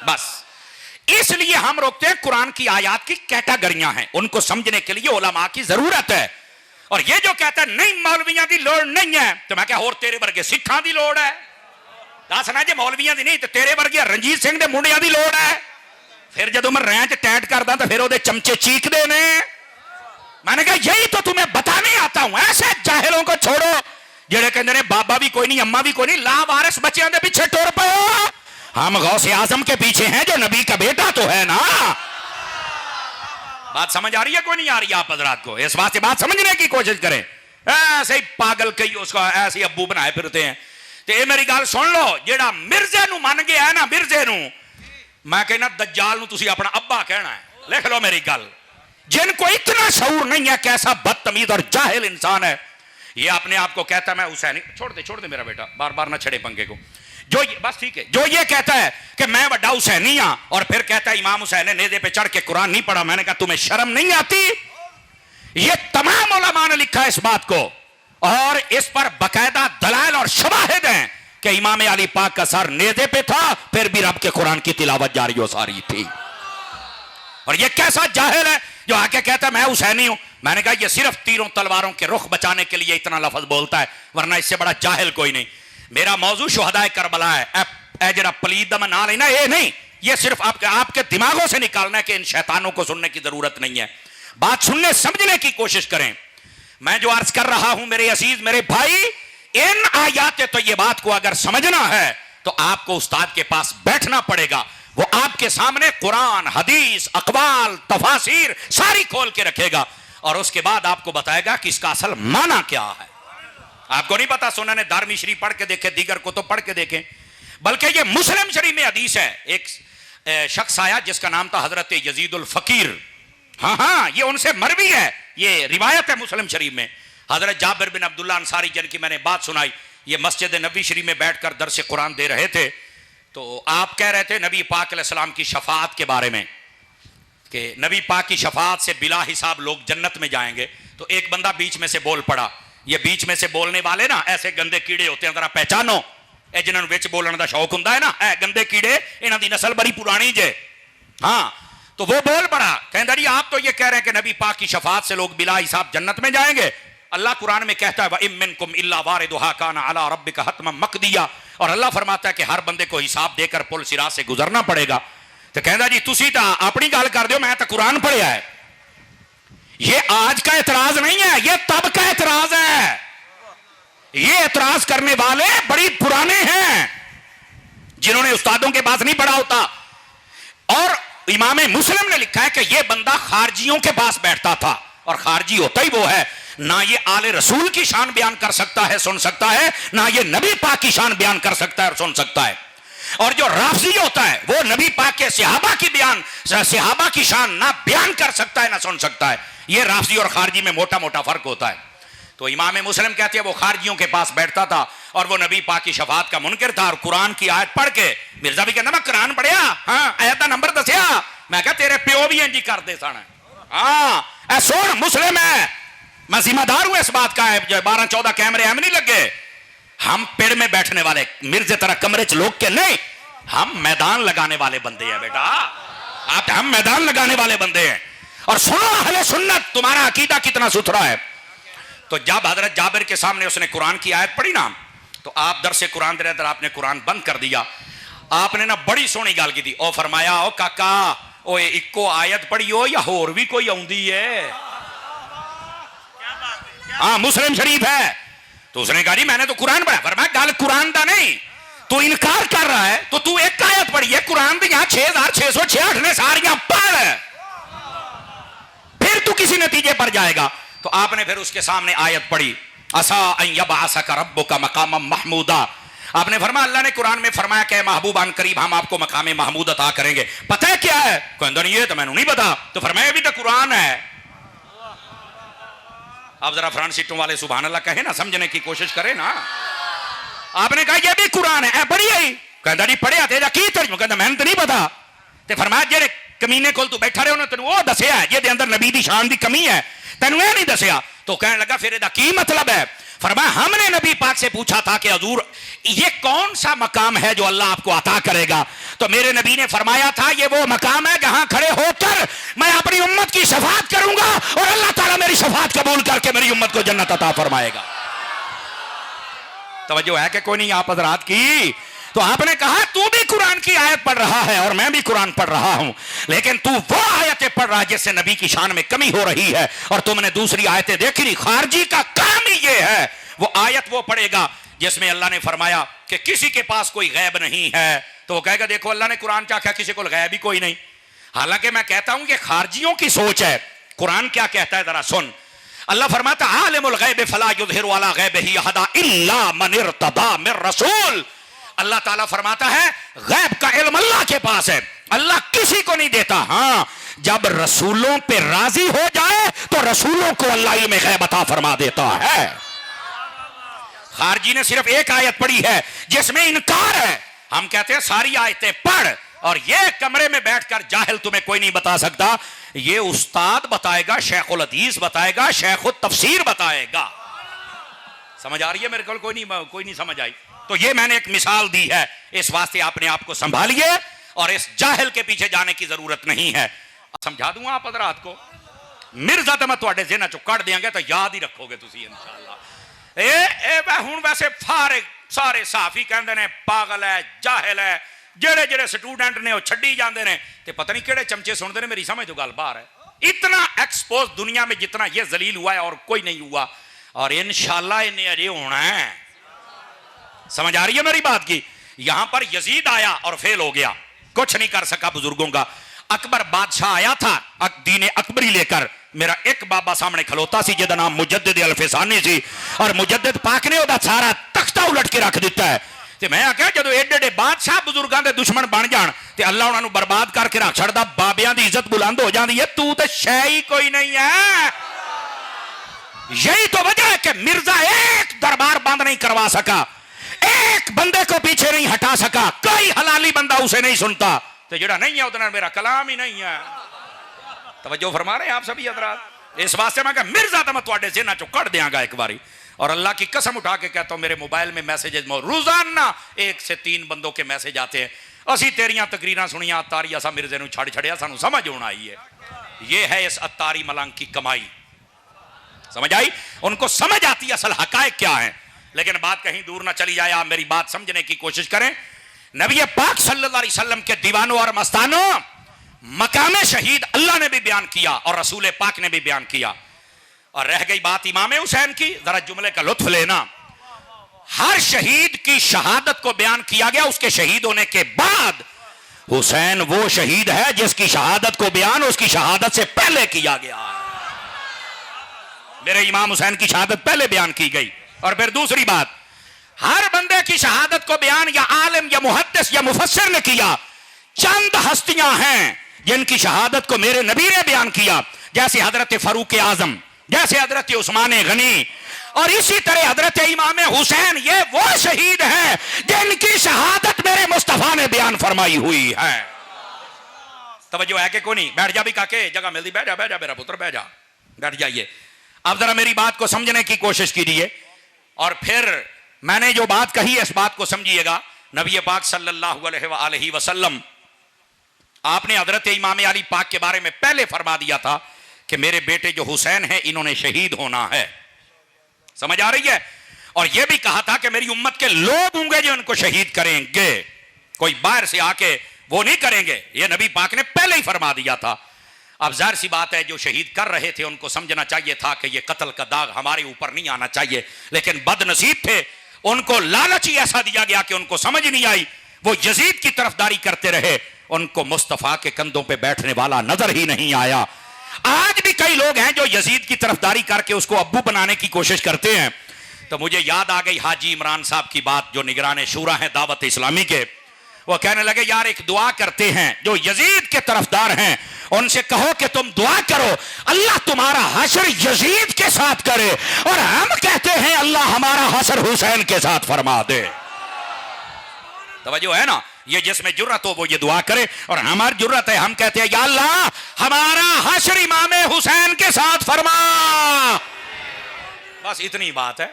बस इसलिए हम रोकते हैं। कुरान की आयात की कैटेगरियां हैं, उनको समझने के लिए उलमा की जरूरत है। और ये जो कहता है नहीं मौलवियां दी लोड़ नहीं है, तो मैं क्या और तेरे वर्गे सिखां दी लोड़ है? दसना जे मौलवियां दी नहीं तो तेरे वर्गे रणजीत सिंह दे मुंडियां दी लोड़ है। फिर जब मैं रैंच टैट करदा तो फिर ओदे चमचे चीखदे ने। मैंने कहा यही तो तुम्हें बताने आता हूं, ऐसे जाहिलों को छोड़ो जेड़े कहंदे ने बाबा भी कोई नहीं, अम्मा भी कोई नहीं, लावारिस बच्चियां दे पीछे टुर पओ। हम गौसे आजम के पीछे हैं जो नबी का बेटा तो है ना। बात समझ आ रही है कोई नहीं आ रही? आप हजरात को इस बात से बात समझने की कोशिश करें। ऐसे ही पागल कई उसका ऐसे अब्बू बनाए फिरते हैं। तो ये मेरी गल सुन लो, जेड़ा मिर्जे नू मन गया है ना, मिर्जे नू मैं कहना दज्जाल नू तुसी अपना अब्बा कहना है। लिख लो मेरी गल। जिनको इतना शऊर नहीं है, कैसा बदतमीज और जाहिल इंसान है। ये अपने आप को कहता है मैं हुसैनी, छोड़ दे मेरा बेटा, बार बार ना छड़े पंखे को। जो बस ठीक है, जो ये कहता है कि मैं वड्डा हुसैनी हां और फिर कहता है इमाम हुसैन ने नेज़े पे चढ़ के कुरान नहीं पढ़ा, मैंने कहा तुम्हें शर्म नहीं आती? ये तमाम उलमा ने लिखा है इस बात को, और इस पर बकायदा दलाइल और शवाहिद हैं कि इमाम अली पाक का सर नेज़े पे था, फिर भी रब के कुरान की तिलावत जारी हो सारी थी। और ये कैसा जाहिल है जो आके कहता है मैं हुसैनी हूं। मैंने कहा ये सिर्फ तीरों तलवारों के रुख बचाने के लिए इतना लफ्ज बोलता है, वरना इससे बड़ा जाहिल कोई नहीं। मेरा मौजू शुहदाए करबला है, जरा पलीद दम ना लेना, ये नहीं, ये सिर्फ आपके दिमागों से निकालना है कि इन शैतानों को सुनने की जरूरत नहीं है। बात सुनने समझने की कोशिश करें। मैं जो अर्ज कर रहा हूं मेरे अजीज मेरे भाई, इन आयात तो ये बात को अगर समझना है तो आपको उस्ताद के पास बैठना पड़ेगा। वो आपके सामने कुरान, हदीस, अकवाल, तफासिर सारी खोल के रखेगा और उसके बाद आपको बताएगा कि इसका असल माना क्या है। आपको नहीं पता, सुनने दारमी शरीफ पढ़ के देखे, दीगर को तो पढ़ के देखें। बल्कि ये मुस्लिम शरीफ में हदीस है, एक शख्स आया जिसका नाम था हजरत यजीदुल फकीर। हाँ, ये उनसे मरवी है, ये रिवायत है मुस्लिम शरीफ में। हजरत जाबिर बिन अब्दुल्ला अंसारी जिनकी मैंने बात सुनाई, ये मस्जिद नबी शरीफ में बैठकर दरस कुरान दे रहे थे। तो आप कह रहे थे नबी पाक अलैहिस्सलाम की शफाअत के बारे में कि नबी पाक की शफाअत से बिला हिसाब लोग जन्नत में जाएंगे। तो एक बंदा बीच में से बोल पड़ा। ये बीच में से बोलने वाले ना ऐसे गंदे कीड़े होते हैं, जरा पहचानो, ए जिन्होंने विच बोलने का शौक होता है ना, ए गंदे कीड़े, इन्हों की नस्ल बड़ी पुरानी जे। हाँ, तो वो बोल पड़ा, कहता जी आप तो ये कह रहे हैं कि नबी पाक की शफाअत से लोग बिला हिसाब जन्नत में जाएंगे। अल्लाह कुरान में कहता है वइम मिनकुम इल्ला वारिदुहा काना अला रब्बिका हतमन मक़दिया, और अल्लाह फरमाता है कि हर बंदे को हिसाब देकर पुल सिरात से गुजरना पड़ेगा। तो कहता जी तुसी तो अपनी गल कर दो, मैं तो कुरान पढ़िया है। ये आज का एतराज नहीं है, ये तब का एतराज है। ये एतराज करने वाले बड़ी पुराने हैं। जिन्होंने उस्तादों के पास नहीं पढ़ा होता। और इमाम मुस्लिम ने लिखा है कि यह बंदा खारजियों के पास बैठता था, और खारजी होता ही वो है, ना ये आले रसूल की शान बयान कर सकता है, सुन सकता है, ना ये नबी पाक की शान बयान कर सकता है और सुन सकता है। और जो राफजी होता है वो नबी पाक के सहाबा की शान ना बयान कर सकता है ना सुन सकता है। ये राफजी और खारजी में मोटा मोटा फर्क होता है। तो इमाम मुस्लिम कहते हैं वो खारजियों के पास बैठता था और वो नबी पाक की शफात का मुनकर था, और कुरान की आयत पढ़ के मिर्जा भी कहना मैं कुरान पढ़िया, हाँ आयत का नंबर दसिया, मैं कहा तेरे प्यो भी इंज करते सन। हाँ सुन मुस्लिम है, मैं जिम्मेदार हूं इस बात का, 12-14 कैमरे हम नहीं लगे, हम पेड़ में बैठने वाले मिर्जे तरह कमरे च लोग के नहीं, हम मैदान लगाने वाले बंदे हैं बेटा, आप हम मैदान लगाने वाले बंदे हैं। और सुनो अहले सुन्नत, तुम्हारा अकीदा कितना सुथरा है। तो जब हजरत जाबिर के सामने उसने कुरान की आयत पढ़ी ना, तो आप दर से कुरान दे रहे थे, आपने कुरान बंद कर दिया। आपने ना बड़ी सोहनी गल की थी, ओ फरमाया ओ काका ओ इको आयत पढ़ी हो या होर भी कोई आउंदी है? हाँ मुस्लिम शरीफ है। तो उसने कहा जी मैंने तो कुरान पढ़ा। फरमाया गल कुरान का नहीं, तू इनकार कर रहा है तो तू एक आयत पढ़ी है कुरान दी 6666 ने सारियां पढ़, फिर तू किसी नतीजे पर जाएगा। तो आपने फिर उसके सामने आयत पढ़ी, असा अन यबअसका रब्बुका मकामम महमूदा। आपने फरमाया अल्लाह ने कुरान में फरमाया कि महबूबान करीब हम आपको मकाम महमूद अता करेंगे। पता है क्या है? कहता नहीं ये तो मैंने नहीं पता। तो फरमाया भी तो कुरान है। आप जरा फ्रंट सीटों वाले सुभान अल्लाह कहे ना, समझने की कोशिश करे ना। आपने कहा ये भी कुरान है, पढ़ी है? कहता नहीं पढ़िया तेरा की तर्जुमा? कहता मैंने तो नहीं पता। ते फरमाया जेरे कमीने कोल तू बैठा रहे तेन वो दसिया है ये अंदर नबी दी शान दी कमी है, तेन ये नहीं दसिया। तो कहने लगा फिर इसका की मतलब है? फरमाया हमने नबी पाक से पूछा था कि हुजूर ये कौन सा मकाम है जो अल्लाह आपको अता करेगा? तो मेरे नबी ने फरमाया था ये वो मकाम है जहां खड़े होकर मैं अपनी उम्मत की शफाअत करूंगा और अल्लाह ताला मेरी शफाअत कबूल करके मेरी उम्मत को जन्नत अता फरमाएगा। तवज्जो है कि कोई नहीं आप हज़रात की? तो आपने कहा तू भी कुरान की आयत पढ़ रहा है और मैं भी कुरान पढ़ रहा हूं, लेकिन तू वो आयतें पढ़ रहा है जिससे नबी की शान में कमी हो रही है, और तुमने दूसरी आयतें देखी नहीं। खारजी का काम ही ये है, वो आयत वो पढ़ेगा जिसमें अल्लाह ने फरमाया कि किसी के पास कोई गैब नहीं है, तो वो कहेगा देखो अल्लाह ने कुरान क्या कहा, किसी को गैब ही कोई नहीं। हालांकि मैं कहता हूं कि खारजियों की सोच है। कुरान क्या कहता है जरा सुन। अल्लाह फरमाता आलिमुल गैब फला युज़हिरु अला गैबिही अहदा इल्ला मन इर्तदा मिर रसूल। अल्लाह ताला फरमाता है गैब का इल्म अल्लाह के पास है, अल्लाह किसी को नहीं देता। हाँ जब रसूलों पे राजी हो जाए तो रसूलों को अल्लाह इल्म गैब अता फरमा देता है। खारजी ने सिर्फ एक आयत पढ़ी है जिसमें इनकार है। हम कहते हैं सारी आयतें पढ़, और ये कमरे में बैठकर जाहिल तुम्हें कोई नहीं बता सकता, ये उस्ताद बताएगा, शेखुल हदीस बताएगा, शेखुल तफसीर बताएगा। समझ आ रही है मेरे को? कोई नहीं समझ आई? तो ये मैंने एक मिसाल दी है, इस वास्ते अपने आप को संभालिए और इस जाहिल के पीछे जाने की जरूरत नहीं है। समझा दूंगा आप हज़रात को। मिर्जा तो मैं तुहाडे ज़हन चों कढ़ देंगे तो याद ही रखोगे तुसी इंशाअल्लाह। हुण वैसे सारे साफी कहंदे ने पागल है, जाहिल है, जेड़े जेड़े स्टूडेंट ने वो छड्डी जाते हैं, तो पता नहीं केड़े चमचे सुनते हैं। मेरी समझ तो गल बाहर है। इतना एक्सपोज दुनिया में जितना ये जलील हुआ है और कोई नहीं हुआ, और इंशाअल्लाह इन्हें अजे होना है। समझ आ रही है मेरी बात की? यहां पर यजीद आया और फेल हो गया, कुछ नहीं कर सका बुजुर्गों का। अकबर बादशाह आया था दीन अकबरी लेकर। मेरा एक बाबा सामने खलोता सी जिहदा नाम मुजद्दिद अल-फिसानी सी, और मुजद्दिद पाक ने ओदा सारा तख्ता उलट के रख दिता है। ते मैं आख्या जदों एडे एडे बादशाह बुजुर्गों के दुश्मन बन जान ते अल्लाह उन्हां नूं बर्बाद करके रख छड़दा, बाबियां दी इज्जत बुलंद हो जाती है। तू तो शै ही कोई नहीं है। यही तो वजह है कि मिर्जा एक दरबार बंद नहीं करवा सका, एक बंदे को पीछे नहीं हटा सका, कोई हलाली बंदा उसे नहीं सुनता। तो जेड़ा नहीं है उतना मेरा कलाम ही नहीं है। तवज्जो फरमा रहे हैं आप सभी हज़रात? इस वास्ते मैं मिर्जा तो मैं तुहाडे ज़हनां चों कढ़ देंगा एक बारी, और अल्लाह की कसम उठा के कहता हूं मेरे मोबाइल में मैसेजेस रोजाना 1 से 3 बंदों के मैसेज आते हैं, असी तेरियां तकरीरां सुनियां अत्तारी असा मिर्जे नूं छड़ छड़िया, सानू समझ होना आई है। ये है इस अत्तारी मलंग की कमाई। समझ आई? उनको समझ आती है असल हकायक क्या है। लेकिन बात कहीं दूर ना चली जाए, आप मेरी बात समझने की कोशिश करें। नबी पाक सल्लल्लाहु अलैहि वसल्लम के दीवानों और मस्तानों मकामे शहीद अल्लाह ने भी बयान किया और रसूल पाक ने भी बयान किया। और रह गई बात इमाम हुसैन की, जरा जुमले का लुत्फ लेना। हर शहीद की शहादत को बयान किया गया, उसके शहीद होने के बाद हुसैन वो शहीद है जिसकी शहादत को बयान उसकी शहादत से पहले किया गया। मेरे इमाम हुसैन की शहादत पहले बयान की गई। और फिर दूसरी बात, हर बंदे की शहादत को बयान या आलिम या मुहद्दिस या मुफस्सिर ने किया। चंद हस्तियां हैं जिनकी शहादत को मेरे नबी ने बयान किया, जैसे हजरत फारूक आजम, जैसे हजरत उस्मान गनी, और इसी तरह हजरत इमाम हुसैन। ये वो शहीद हैं जिनकी शहादत मेरे मुस्तफा ने बयान फरमाई हुई है। तवज्जो है कि कोई नहीं? बैठ जा भी काके, जगह मिलती, बैठ जा बैठ जा मेरा पुत्र, बैठ जा, बैठ जाइए। अब जरा मेरी बात को समझने की कोशिश कीजिए और फिर मैंने जो बात कही है इस बात को समझिएगा। नबी पाक सल्लल्लाहु अलैहि वसल्लम आपने हजरत इमाम अली पाक के बारे में पहले फरमा दिया था कि मेरे बेटे जो हुसैन है इन्होंने शहीद होना है। समझ आ रही है? और यह भी कहा था कि मेरी उम्मत के लोग होंगे जो इनको शहीद करेंगे, कोई बाहर से आके वो नहीं करेंगे। यह नबी पाक ने पहले ही फरमा दिया था। अब जाहिर सी बात है जो शहीद कर रहे थे उनको समझना चाहिए था कि यह कत्ल का दाग हमारे ऊपर नहीं आना चाहिए, लेकिन बदनसीब थे, उनको लालच ही ऐसा दिया गया कि उनको समझ नहीं आई। वो यजीद की तरफदारी करते रहे, उनको मुस्तफा के कंधों पे बैठने वाला नजर ही नहीं आया। आज भी कई लोग हैं जो यजीद की तरफदारी करके उसको अब्बू बनाने की कोशिश करते हैं। तो मुझे याद आ गई हाजी इमरान साहब की बात, जो निगरान शूरा है दावत इस्लामी के। वो कहने लगे यार एक दुआ करते हैं, जो यजीद के तरफदार हैं उनसे कहो कि तुम दुआ करो अल्लाह तुम्हारा हशर यजीद के साथ करे, और हम कहते हैं अल्लाह हमारा हशर हुसैन के साथ फरमा दे। तवज्जो है ना? ये जिसमें जुर्रत हो वो ये दुआ करे, और हमारी जुर्रत है, हम कहते हैं या अल्लाह हमारा हशर इमाम हुसैन के साथ फरमा। बस इतनी बात है।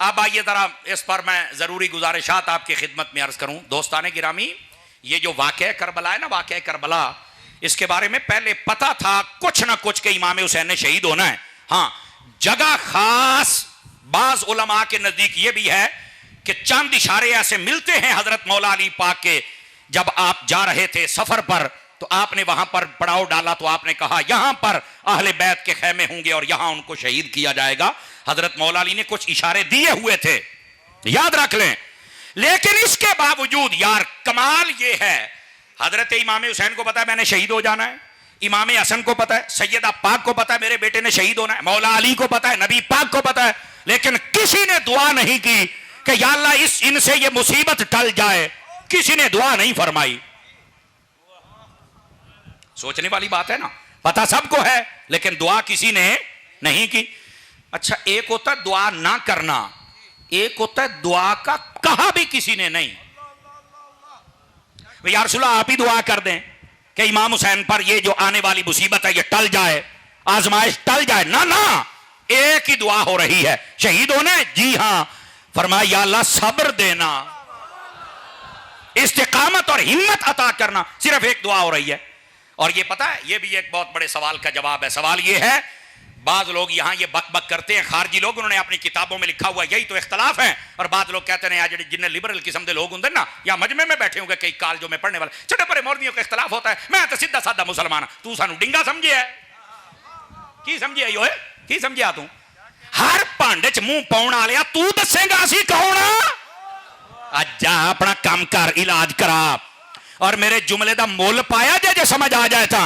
अब आइए जरा इस पर मैं जरूरी गुजारिशात आपकी खिदमत में अर्ज करूं। दोस्ताने गिरामी, ये जो वाक़या करबला है ना, वाक़या करबला, इसके बारे में पहले पता था कुछ ना कुछ के इमाम हुसैन ने शहीद होना है। हाँ, जगह खास बाज उलमा के नजदीक ये भी है कि चंद इशारे ऐसे मिलते हैं हजरत मौला अली पाक के। जब आप जा रहे थे सफर पर तो आपने वहां पर पड़ाव डाला, तो आपने कहा यहां पर अहले बैत के खैमे होंगे और यहां उनको शहीद किया जाएगा। हजरत मौला अली ने कुछ इशारे दिए हुए थे, याद रख लें। लेकिन इसके बावजूद यार कमाल ये है, हजरत इमाम हुसैन को पता है मैंने शहीद हो जाना है, इमाम हसन को पता है, सैयदा पाक को पता है मेरे बेटे ने शहीद होना है, मौला अली को पता है, नबी पाक को पता है, लेकिन किसी ने दुआ नहीं की कि या अल्लाह इनसे ये मुसीबत टल जाए। किसी ने दुआ नहीं फरमाई। सोचने वाली बात है ना? पता सबको है लेकिन दुआ किसी ने नहीं की। अच्छा, एक होता है दुआ ना करना, एक होता है दुआ का कहा भी किसी ने नहीं। यार रसूलल्लाह आप ही दुआ कर दें कि इमाम हुसैन पर ये जो आने वाली मुसीबत है ये टल जाए, आजमाइश टल जाए। ना ना, एक ही दुआ हो रही है, शहीद होने। जी हां, फरमाया या अल्लाह सब्र देना, इस्तिकामत और हिम्मत अता करना, सिर्फ एक दुआ हो रही है। और ये पता है, ये भी एक बहुत बड़े सवाल का जवाब है। सवाल ये है, बाज लोग यहां ये बक बक करते हैं, खारजी लोग, उन्होंने अपनी किताबों में लिखा हुआ यही तो इख्तलाफ है। और बाज लोग कहते हैं जिन्हें लिबरल किस्म के लोग होंगे ना, या मजमे में बैठे होंगे कई कॉलेजों में पढ़ने वाले, छोटे बड़े मौलवियों का इख्तलाफ होता है। मैं तो सीधा साधा मुसलमान, तू सानू डिंगा समझे है की समझे यो है की समझिया तू? हर भांडे च मुंह पाउण वालिया तू दसेगा असी कौन? अज्जा अपना काम कर, इलाज करा, और मेरे जुमले का मुल पाया जे समझ आ जाए तो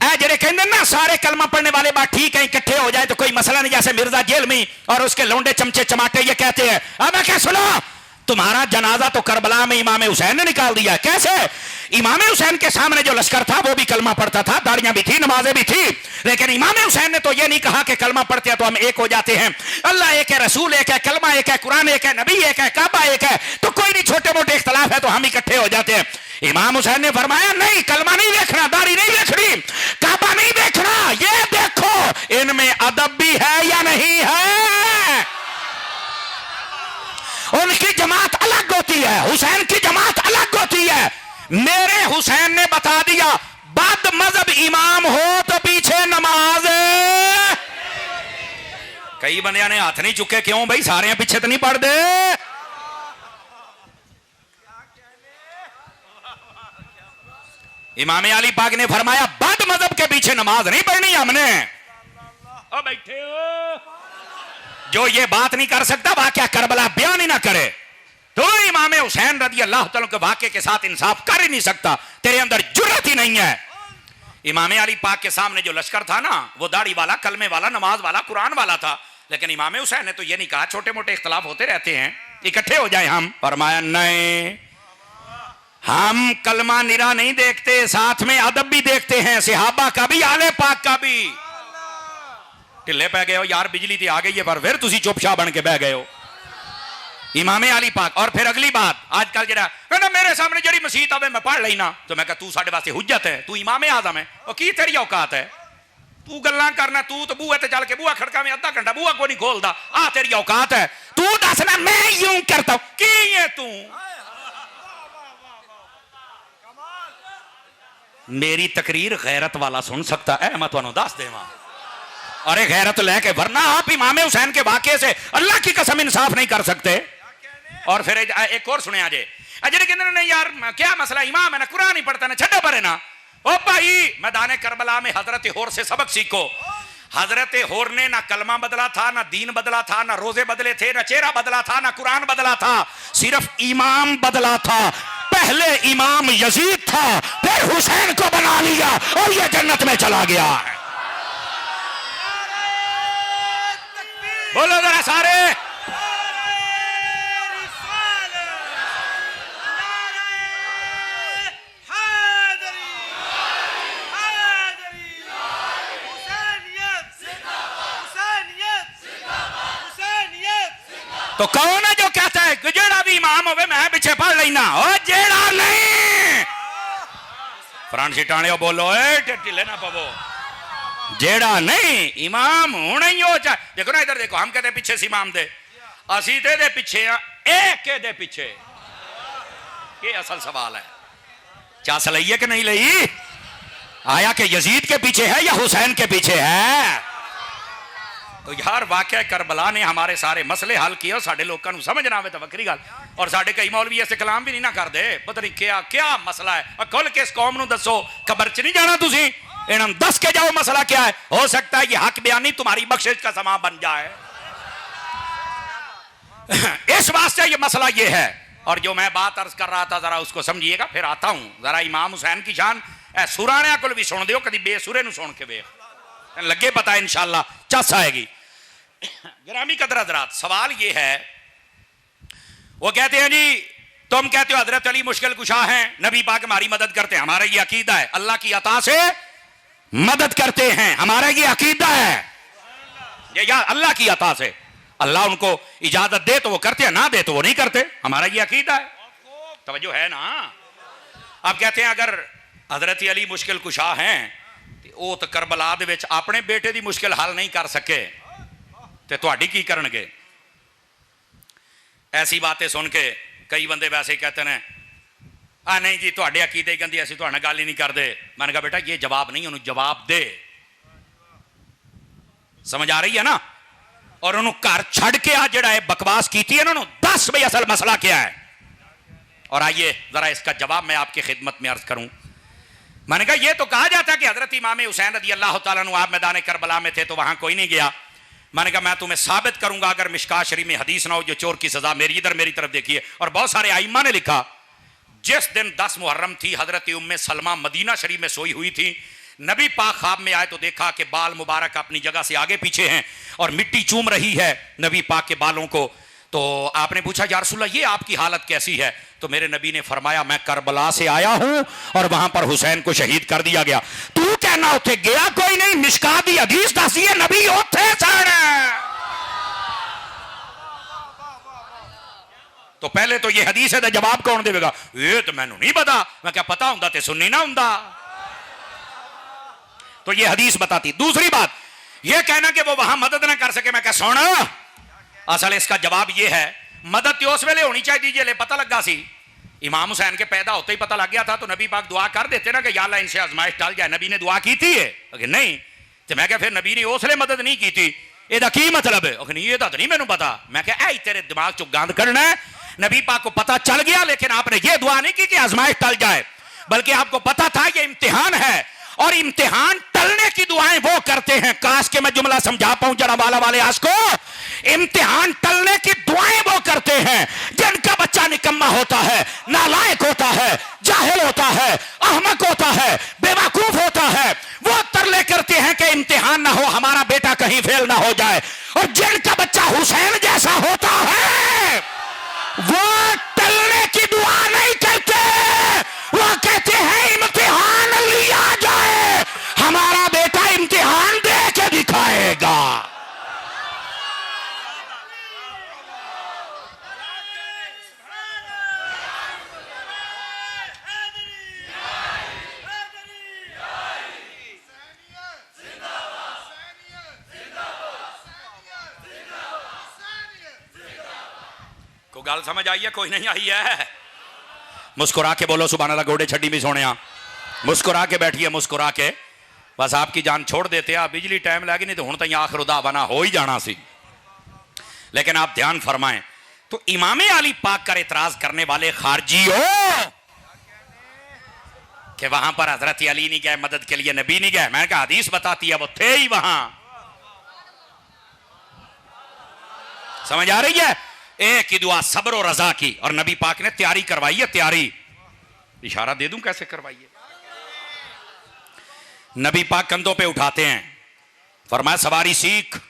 ऐ जेरे कहते ना सारे कलमा पढ़ने वाले बात ठीक है, इकट्ठे हो जाए तो कोई मसला नहीं। जैसे मिर्जा जेल में और उसके लौंडे चमचे चमाटे ये कहते हैं, अब मैं क्या सुनो, तुम्हारा जनाजा तो करबला में इमाम हुसैन ने निकाल दिया। कैसे? इमाम हुसैन के सामने जो लश्कर था वो भी कलमा पढ़ता था, दाढ़ियां भी थी, नमाजें भी थी, लेकिन इमाम हुसैन ने तो ये नहीं कहा कि कलमा पढ़ते हैं तो हम एक हो जाते हैं। अल्लाह एक है, रसूल एक है, कलमा एक है, कुरान एक है, नबी एक है, काबा एक है, तो कोई नहीं, छोटे मोटे इख्तलाफ है तो हम इकट्ठे हो जाते हैं। इमाम हुसैन ने फरमाया नहीं, कलमा नहीं देखना, दाढ़ी नहीं देखनी, काबा नहीं देखना, ये देखो इनमें अदब भी है या नहीं है। उनकी जमात अलग होती है, हुसैन की जमात अलग होती है। मेरे हुसैन ने बता दिया बद मजहब इमाम हो तो पीछे नमाज। कई बंदियां ने हाथ नहीं चुके, क्यों भाई? सारे पीछे तो नहीं पढ़ दे। इमाम अली पाक ने फरमाया बद मजहब के पीछे नमाज नहीं पढ़नी हमने। ओ बैठे हो जो ये बात नहीं कर सकता वाकया करबला बयान ही ना करे, तो इमाम हुसैन रज़ी अल्लाह तआला के वाकये के साथ इंसाफ कर ही नहीं सकता। तेरे अंदर जुर्रत ही नहीं है। इमाम अली पाक के सामने जो लश्कर था ना, वो दाढ़ी वाला, कलमे वाला, नमाज वाला, कुरान वाला था। लेकिन इमाम हुसैन ने तो ये नहीं कहा छोटे मोटे इख्तलाफ होते रहते हैं, इकट्ठे हो जाए हम। फरमाया नहीं, हम कलमा निरा नहीं देखते, साथ में अदब भी देखते हैं, सहाबा का भी, आले पाक का भी। ढिले पै गए हो यार, बिजली थी आ गई है, पर फिर तुसी चुपचाप बन के बह गए हो। इमाम अली पाक। और फिर अगली बात, आजकल जरा कहना मेरे सामने जड़ी मसीत आवे मैं पढ़ लेना, तो मैं कहा तू साडे वास्ते हुज्जत है, तू इमाम आजम है, और की तेरी औकात है, तू गल्लां करना, तू तो बूहे ते चल के बूहा खड़का में अद्धा घंटा बूहा को नहीं खोलदा, आ तेरी औकात है, तू दसना मैं यूं करता हूं, की है तू? मेरी तकरीर गैरत वाला सुन सकता है, मैं तुहानू दस देवां। अरे गैरत लेके, वरना आप इमाम हुसैन के वाकये से अल्लाह की कसम इंसाफ नहीं कर सकते। और फिर एक और सुने आजे, अजय कहते नहीं यार क्या मसला, इमाम है ना, कुरान नहीं पढ़ता ना, छड्डो परे ना। ओ भाई, मैदान करबला में हजरत होर से सबक सीखो। हजरत होर ने ना कलमा बदला था, ना दीन बदला था, ना रोजे बदले थे, ना चेहरा बदला था, ना कुरान बदला था, सिर्फ इमाम बदला था। पहले इमाम यजीद था, फिर हुसैन को बना लिया और ये जन्नत में चला गया है। बोलो जरा सारे, तो कौन है जो कहता है कि जेड़ा भी इमाम होवे मैं पीछे पढ़ लेना, ओ जेड़ा नहीं फ्रांसी टाणे बोलो, ढिले ना पवो, जेड़ा नहीं इमाम होना ही हो चाहे। देखो ना इधर देखो, हम कहते पीछे से इमाम दे, असी दे पीछे एक दे पीछे। ये असल सवाल है, क्या सलई है कि नहीं लई? आया कि यजीद के पीछे है या हुसैन के पीछे है? तो यार वाकया करबला ने हमारे सारे मसले हल किए, और साडे लोगों को समझ ना आवे तो वक्री गल। और साडे कई मौलवी ऐसे कलाम भी नहीं ना कर दे, पता नहीं क्या क्या मसला है। खुल के इस कौम नूं दसो, कबर च नहीं जाना तुसी, इन्हां दस के जाओ मसला क्या है। हो सकता है ये हक बयानी तुम्हारी बख्शिश का समा बन जाए। इस वास्ते ये मसला ये है। और जो मैं बात अर्ज कर रहा था जरा उसको समझिएगा, फिर आता हूं। जरा इमाम हुसैन की शान सुराणिया को भी सुन दियो, कभी बेसुरे नूं सुन के वेख, लगे पता है इंशाअल्लाह चस आएगी। गिरामी कदर हजरात, सवाल ये है, वो कहते हैं जी तुम कहते हो हजरत अली मुश्किल कुशा हैं, नबी पाक हमारी मदद करते हैं, हमारा ये अकीदा है, अल्लाह की अता से मदद करते हैं, हमारा ये अकीदा है, ये यार अल्लाह की अता से, अल्लाह उनको इजाजत दे तो वो करते हैं, ना दे तो वो नहीं करते, हमारा ये अकीदा है। तवज्जो है ना? अब कहते हैं अगर हजरत अली मुश्किल कुशा हैं, वो तो करबला दे विच अपने बेटे की मुश्किल हल नहीं कर सके, तो तुहाडी की करनगे? ऐसी बातें सुन के कई बंदे वैसे ही कहते हैं, आ नहीं जी तुहाडे अकीदे गंदी, असीं तुहाडे नाल गल ही नहीं करते। मैंने कहा बेटा ये जवाब नहीं, उन्होंने जवाब दे। समझ आ रही है ना? और उन्होंने घर छड़ के आ जड़ा है बकवास की थी, उन्होंने दस भाई असल मसला क्या है। और आइए जरा इसका जवाब मैं आपकी खिदमत में अर्ज करूं। मैंने कहा ये तो कहा जाता है कि हजरत इमाम हुसैन रज़ी अल्लाह तआला अन्हु आप मैदान करबला में थे तो वहां कोई नहीं गया। मैंने कहा मैं तुम्हें साबित करूंगा, अगर मिशकात शरीफ में हदीस ना हो जो चोर की सजा मेरी, इधर मेरी तरफ देखिए। और बहुत सारे आइम्मा ने लिखा, जिस दिन 10 मुहर्रम थी, हजरत उम्मे सलमा मदीना शरीफ में सोई हुई थी, नबी पाक ख्वाब में आए तो देखा कि बाल मुबारक अपनी जगह से आगे पीछे हैं और मिट्टी चूम रही है नबी पाक के बालों को। तो आपने पूछा या रसूलल्लाह ये आपकी हालत कैसी है? तो मेरे नबी ने फरमाया मैं करबला से आया हूं और वहां पर हुसैन को शहीद कर दिया गया। तू कहना उथे गया कोई नहीं, मिशकात दी हदीस दसी है नबी उथे सन। तो पहले तो ये हदीस है, जवाब कौन देगा? ये तो मैनू नहीं पता। मैं क्या पता हुंदा ते सुननी ना हुंदा। तो ये हदीस बताती। दूसरी बात ये कहना कि वो वहां मदद ना कर सके, मैं क्या सुन, असल इसका जवाब ये है मदद तो उस वेले होनी चाहिए जे पता लगा सी। इमाम हुसैन के पैदा होते ही पता लग गया था तो नबी पाक दुआ कर देते ना कि या अल्लाह इनसे आजमाइश टल जाए। नबी ने दुआ की थी नहीं, तो मैं क्या फिर नबी ने उसले मदद नहीं की थी, ਇਹਦਾ ਕੀ मतलब है? ये तो नहीं मैंने पता। मैं क्या ऐ तेरे दिमाग चो गंद करना है। नबी पाक को पता चल गया, लेकिन आपने ये दुआ नहीं की कि आजमाइश टल जाए, बल्कि आपको पता था ये इम्तिहान है और इम्तिहान टलने की दुआएं वो करते हैं। काश के मैं जुमला समझा पाऊं जरा वाला वाले आज को। इम्तिहान टलने की दुआएं वो करते हैं जिनका बच्चा निकम्मा होता है, नालायक होता है, जाहिल होता है, अहमक होता है, बेवकूफ होता है। वो तरले करते हैं कि इम्तिहान ना हो, हमारा बेटा कहीं फेल ना हो जाए। और जिनका बच्चा हुसैन जैसा होता है वो टलने की दुआ नहीं करते, वो कहते हैं इम्तिहान लिया जाए, हमारा बेटा इम्तिहान दे के दिखाएगा। को गाल समझ आई है? कोई नहीं आई है? मुस्कुरा के बोलो सुभान अल्लाह। गोडे छड्डी भी सोने, मुस्कुरा के बैठिए, मुस्कुरा के। बस आपकी जान छोड़ देते आप, बिजली टाइम लगी नहीं तो हुण तक आखिर दावाना हो ही जाना सी। लेकिन आप ध्यान फरमाएं तो इमामे अली पाक का इतराज करने वाले खारजियों कि वहां पर हजरत अली नहीं गए मदद के लिए, नबी नहीं गए। मैंने कहा हदीस बताती है वो थे ही वहां। समझ आ रही है? एक ही दुआ सब्र और रजा की, और नबी पाक ने तैयारी करवाई है। तैयारी इशारा दे दूं कैसे करवाई है? नबी पाक कंधों पे उठाते हैं, फरमाया सवारी सीख,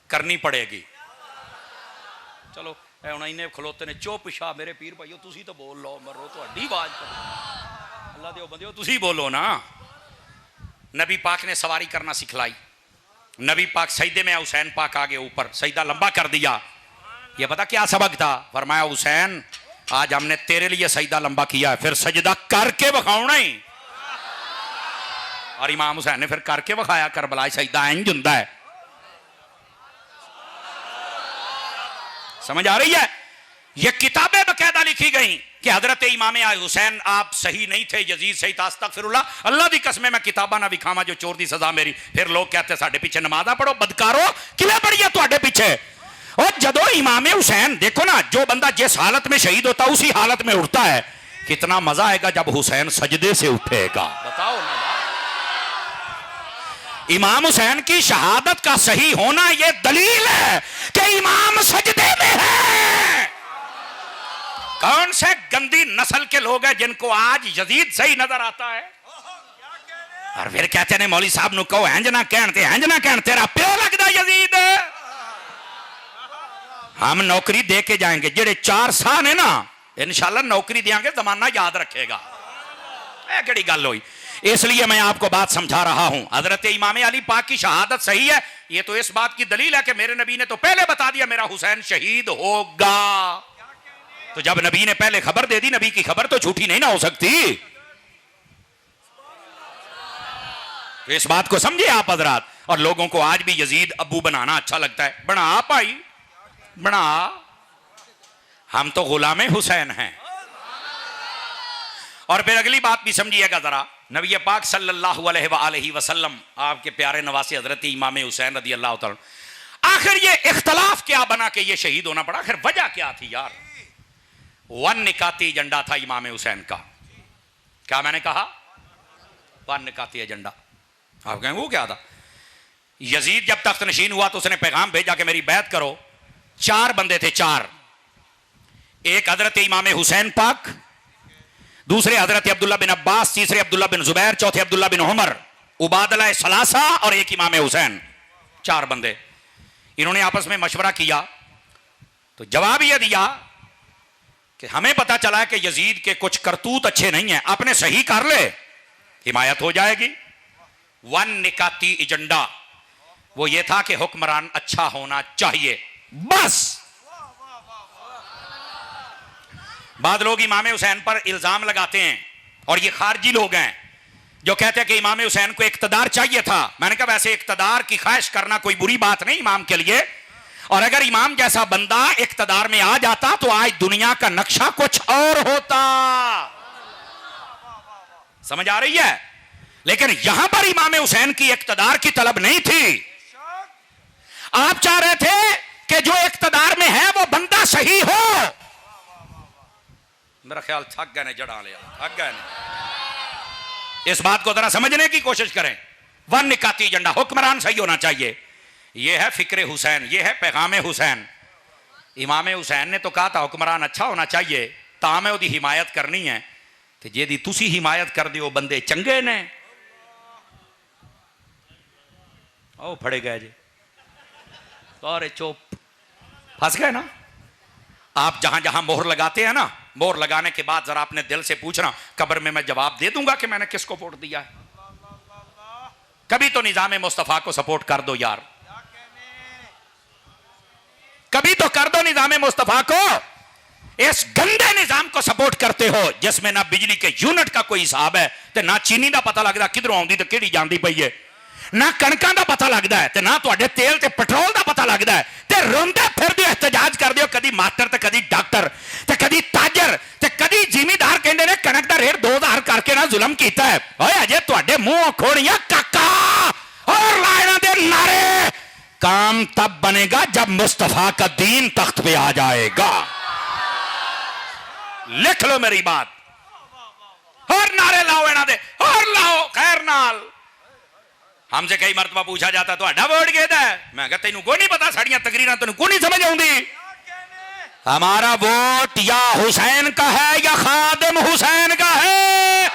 करनी पड़ेगी। चलो हुण इन्हें खलोते ने चुप शा मेरे पीर भाईओ, तुसी तो बोल लो, मरो तो हड्डी आवाज अल्लाह दे बंदे तुसी बोलो ना। नबी पाक ने सवारी करना सिखलाई। नबी पाक सजदे में, हुसैन पाक आगे ऊपर, सजदा लंबा कर दिया। ये पता क्या सबक था? फरमाया हुसैन आज हमने तेरे लिए सजदा लंबा किया है, फिर सजदा करके बखाउना ही। और इमाम हुसैन ने फिर करके बखाया, करबला सजदा इंज हुंदा है। समझ आ रही है? ये किताबें बकायदा लिखी गई कि हजरत इमाम हुसैन आप सही नहीं थे, यजीद सही था। अस्तगफिरुल्लाह, अल्लाह दी कसम मैं किताबा ना विखावा जो चोर दी सजा मेरी। फिर लोग कहते साडे पीछे नमाज़ा पढ़ो, बदकारो किले पढ़िए तुहाडे पीछे। और जदों इमाम हुसैन, देखो ना, जो बंदा जिस हालत में शहीद होता उसी हालत में उठता है। कितना मजा आएगा जब हुसैन सजदे से उठेगा, बताओ ना। इमाम हुसैन की शहादत का सही होना यह दलील है कि इमाम सजदे में है। कौन से गंदी नस्ल के लोग हैं जिनको आज यजीद सही नजर आता है, और फिर कहते हैं मौली साहब नु कहो इंज ना कहते, इंज ना कहते, तेरा प्यो लगदा यजीद। हम नौकरी दे के जाएंगे, जेड़े 4 साल है ना, इंशाल्लाह नौकरी देंगे, जमाना याद रखेगा। केड़ी गल हुई? इसलिए मैं आपको बात समझा रहा हूं। हजरत इमाम अली पाक की शहादत सही है, यह तो इस बात की दलील है कि मेरे नबी ने तो पहले बता दिया मेरा हुसैन शहीद होगा। तो जब नबी ने पहले खबर दे दी, नबी की खबर तो झूठी नहीं ना हो सकती। तो इस बात को समझे आप हजरात। और लोगों को आज भी यजीद अब्बू बनाना अच्छा लगता है। बना भाई बना, हम तो गुलामे हुसैन हैं। और फिर अगली बात भी समझिएगा जरा। नबी पाक सल्लल्लाहु अलैहि वसल्लम आपके प्यारे नवासे हजरत इमाम हुसैन रदी अल्लाह तआला, आखिर ये इख्तलाफ क्या बना कि ये शहीद होना पड़ा? आखिर वजह क्या थी यार? वन निकाती एजेंडा था इमाम हुसैन का। क्या मैंने कहा? वन निकाती एजेंडा। आप कहेंगे वो क्या था? यजीद जब तख्त नशीन हुआ तो उसने पैगाम भेजा कि मेरी बैत करो। 4 बंदे थे, 4। एक हजरत इमाम हुसैन पाक, दूसरे हजरत अब्दुल्ला बिन अब्बास, तीसरे अब्दुल्ला बिन जुबैर, चौथे अब्दुल्ला बिन उमर, उबादला सलासा और एक इमाम हुसैन। 4 बंदे। इन्होंने आपस में मशवरा किया तो जवाब यह दिया कि हमें पता चला कि यजीद के कुछ करतूत अच्छे नहीं है, अपने सही कर ले, हिमायत हो जाएगी। वन निकाती एजेंडा वो ये था कि हुक्मरान अच्छा होना चाहिए, बस। बाद लोग इमाम हुसैन पर इल्जाम लगाते हैं, और ये खारजी लोग हैं जो कहते हैं कि इमाम हुसैन को इक्तदार चाहिए था। मैंने कहा वैसे इक्तदार की ख्वाहिश करना कोई बुरी बात नहीं इमाम के लिए, और अगर इमाम जैसा बंदा इक्तदार में आ जाता तो आज दुनिया का नक्शा कुछ और होता। समझ आ रही है? लेकिन यहां पर इमाम हुसैन की इक्तदार की तलब नहीं थी। आप चाह रहे थे कि जो इक्तदार में है वो बंदा सही हो। मेरा ख्याल थक गए ने, जड़ा लिया, थक गए ने। इस बात को जरा समझने की कोशिश करें। वन निकाती एजेंडा, हुक्मरान सही होना चाहिए। ये है फिक्र हुसैन, ये है पैगाम हुसैन। इमाम हुसैन ने तो कहा था हुक्मरान अच्छा होना चाहिए, तां मैं उसकी हिमायत करनी है, तो जेदी तुसी हिमायत कर दियो बंदे चंगे ने। ओ फड़े गए जी, अरे चुप, फंस गए ना। आप जहां जहां मोहर लगाते हैं ना, मोहर लगाने के बाद जरा अपने दिल से पूछना, कब्र में मैं जवाब दे दूंगा कि मैंने किसको वोट दिया है। कभी तो निजाम मुस्तफा को सपोर्ट कर दो यार, कभी तो कर दो निजाम मुस्तफा को। इस गंदे निजाम को सपोर्ट करते हो जिसमें ना बिजली के यूनिट का कोई हिसाब है, तो ना चीनी का पता लगता किधरों आउंदी ते किहड़ी जांदी पई है, ना कणकां दा पता लगता है, ते ना तुहाडे तेल ते पेट्रोल दा पता लगता है, ते रोंदे फिरदे एहतजाज करदे हो, कदी मास्टर ते कदी डॉक्टर ते कदी ताजर ते कदी जिमीदार कहंदे ने कणक दा रेट 2000 करके ना जुल्म कीता है। ओए अजे तुहाडे मुंह खोड़ियां काका और लाइना दे नारे। काम तब बनेगा जब मुस्तफा का दीन तख्त पे आ जाएगा। लिख लो मेरी बात, और नारे लाओ इन्हां दे, और लाओ खैर नाल। हमसे कई मरतबा पूछा जाता तो अड्डा वोट केदा है, मैं कहा तेनू कोई नहीं पता, साड़ियां तकरीरां तेनू कोई नहीं समझ आउंदी। हमारा वोट या हुसैन का है या खादिम हुसैन का है।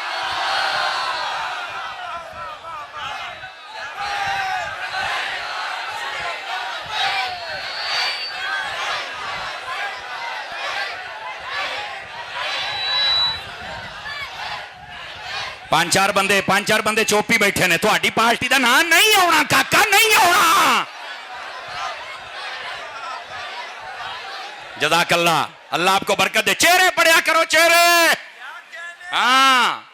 पांच चार बंदे चोपी बैठे ने, तुहाडी पार्टी का नाम नहीं आना काका, नहीं आना। जज़ाकल्लाह, अल्लाह आपको बरकत दे। चेहरे पढ़िया करो, चेहरे। हाँ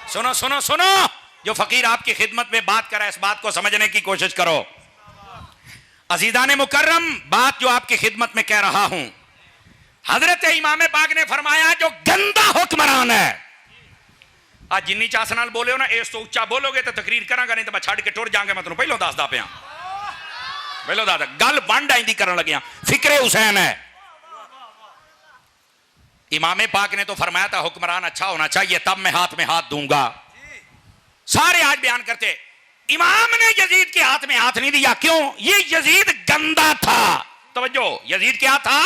सुनो सुनो सुनो, जो फकीर आपकी खिदमत में बात करे, इस बात को समझने की कोशिश करो। अजीज़ान मुकर्रम, बात जो आपकी खिदमत में कह रहा हूं, हजरत इमाम पाक ने फरमाया जो गंदा हुक्मरान है, आज जिन्नी चास नाल बोले हो ना, इस तो उच्चा बोलोगे तो तकरीर करांगा, नहीं तो मैं छड़ के टुर जाऊंगा। मैं तुम पहलों दसदा पिया, पहलों दसदा गल बंड आईंदी करन लगिया। फिक्रे हुसैन है। इमाम पाक ने तो फरमाया था हुक्मरान अच्छा होना चाहिए, तब मैं हाथ में हाथ दूंगा। सारे आज बयान करते इमाम ने यजीद के हाथ में हाथ नहीं दिया, क्यों? ये यजीद गंदा था। तवज्जो, यजीद क्या था?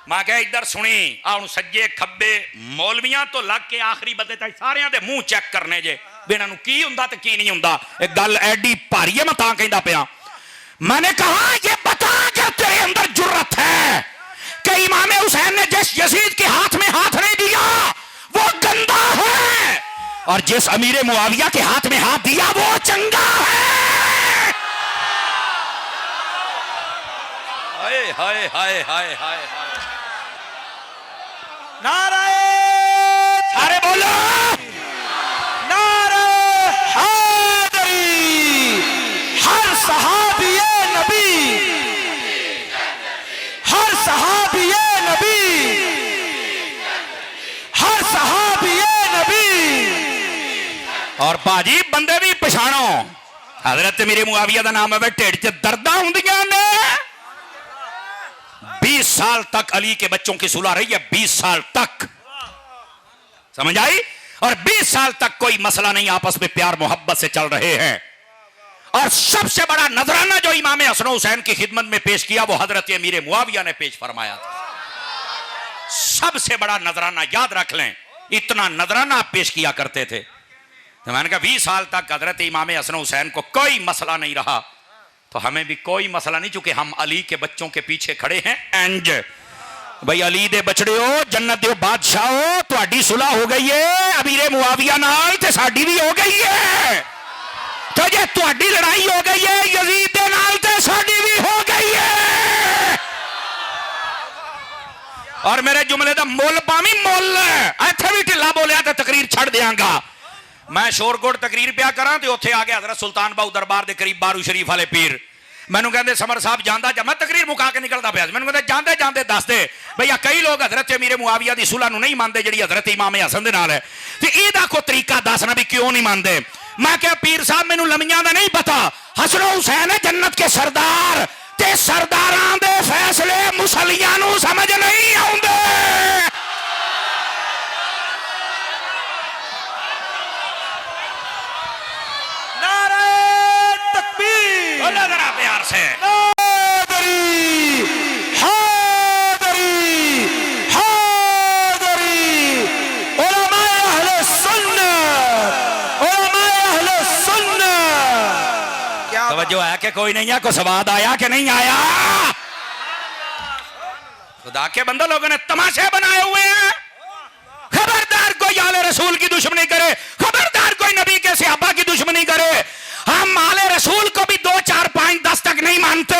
मैं कह इधर सुनी आउं सज्जे खब्बे मौलवियां तो लग के आखिरी बंदे तक सारियां दे मुंह चेक करने जे भी इन्हां नूं की हुंदा ते की नहीं हुंदा। एक गल एडी भारी है, मैं तां कहंदा पिया। मैंने कहा ये बता कि तेरे अंदर जुर्रत है कि इमाम हुसैन ने जिस यजीद के हाथ में हाथ नहीं दिया वो गंदा है, और जिस अमीर मुआविया के हाथ में हाथ दिया वो चंगा है। हाय हाय हाय हाय हाय हाय, नारे सारे बोलो, नारे हैदरी। हर सहाबिये नबी, हर सहाबिये नबी, हर सहाबिये नबी। और बाजी बंदे भी पछाणो, हजरत मेरे मुआविया का नाम है, ढिड च दर्दां हुंदियां ने। 20 साल तक अली के बच्चों की सुलह रही है, 20 साल तक, समझ आई? और 20 साल तक कोई मसला नहीं, आपस में प्यार मोहब्बत से चल रहे हैं। और सबसे बड़ा नजराना जो इमाम हसन हुसैन की खिदमत में पेश किया वो हजरत अमीर मुआविया ने पेश फरमाया था। सबसे बड़ा नजराना, याद रख लें, इतना नजराना आप पेश किया करते थे। तो मैंने कहा 20 साल तक हजरत इमाम हसन हुसैन को कोई मसला नहीं रहा, तो हमें भी कोई मसला नहीं, चूंकि हम अली के बच्चों के पीछे खड़े हैं। एंज भाई अली दे बछड़े हो, जन्नत दे बादशाह हो, तुहाडी सुलह हो गई है अमीर मुआविया नाल, ते साडी भी हो गई है। तो जे तुहाडी लड़ाई हो गई है यजीद दे नाल, ते साडी भी हो गई है। और मेरे जुमले दा मुल पावी मुल, इत्थे भी ढिला बोलिया तो तकरीर छड़ देंगा। मैं शोरकोट तकरीर पिया करा तो उत्थे आ गया हजरत सुल्तान बाहू दरबार के करीब बारू शरीफ वाले पीर। मैनू कहते समर साहब जांदा जा, मैं तकरीर मुका के निकलता पाया। मैनू कहते जांदे जांदे दस दे भैया, कई लोग हजरत अमीर मुआविया की सुलह नूं नहीं मानते जिहड़ी हजरत इमाम हसन दे नाल है, ते इहदा कोई तरीका दसना भी क्यों नहीं मानते। मैं क्या पीर साहब मैनू लमियां दा नहीं पता, हसन हुसैन है जन्नत के सरदार, ते सरदारां दे फैसले मुसलियां नूं समझ नहीं आउंदे। बोला जरा प्यार से। तवज्जो है कि कोई नहीं है, को स्वाद आया कि नहीं आया? खुदा के बंदे लोगों ने तमाशे बनाए हुए हैं। खबरदार कोई आले रसूल की दुश्मनी करे, खबरदार कोई नबी के सहाबा की दुश्मनी करे। हम आले रसूल को भी 2 4 5 10 तक नहीं मानते,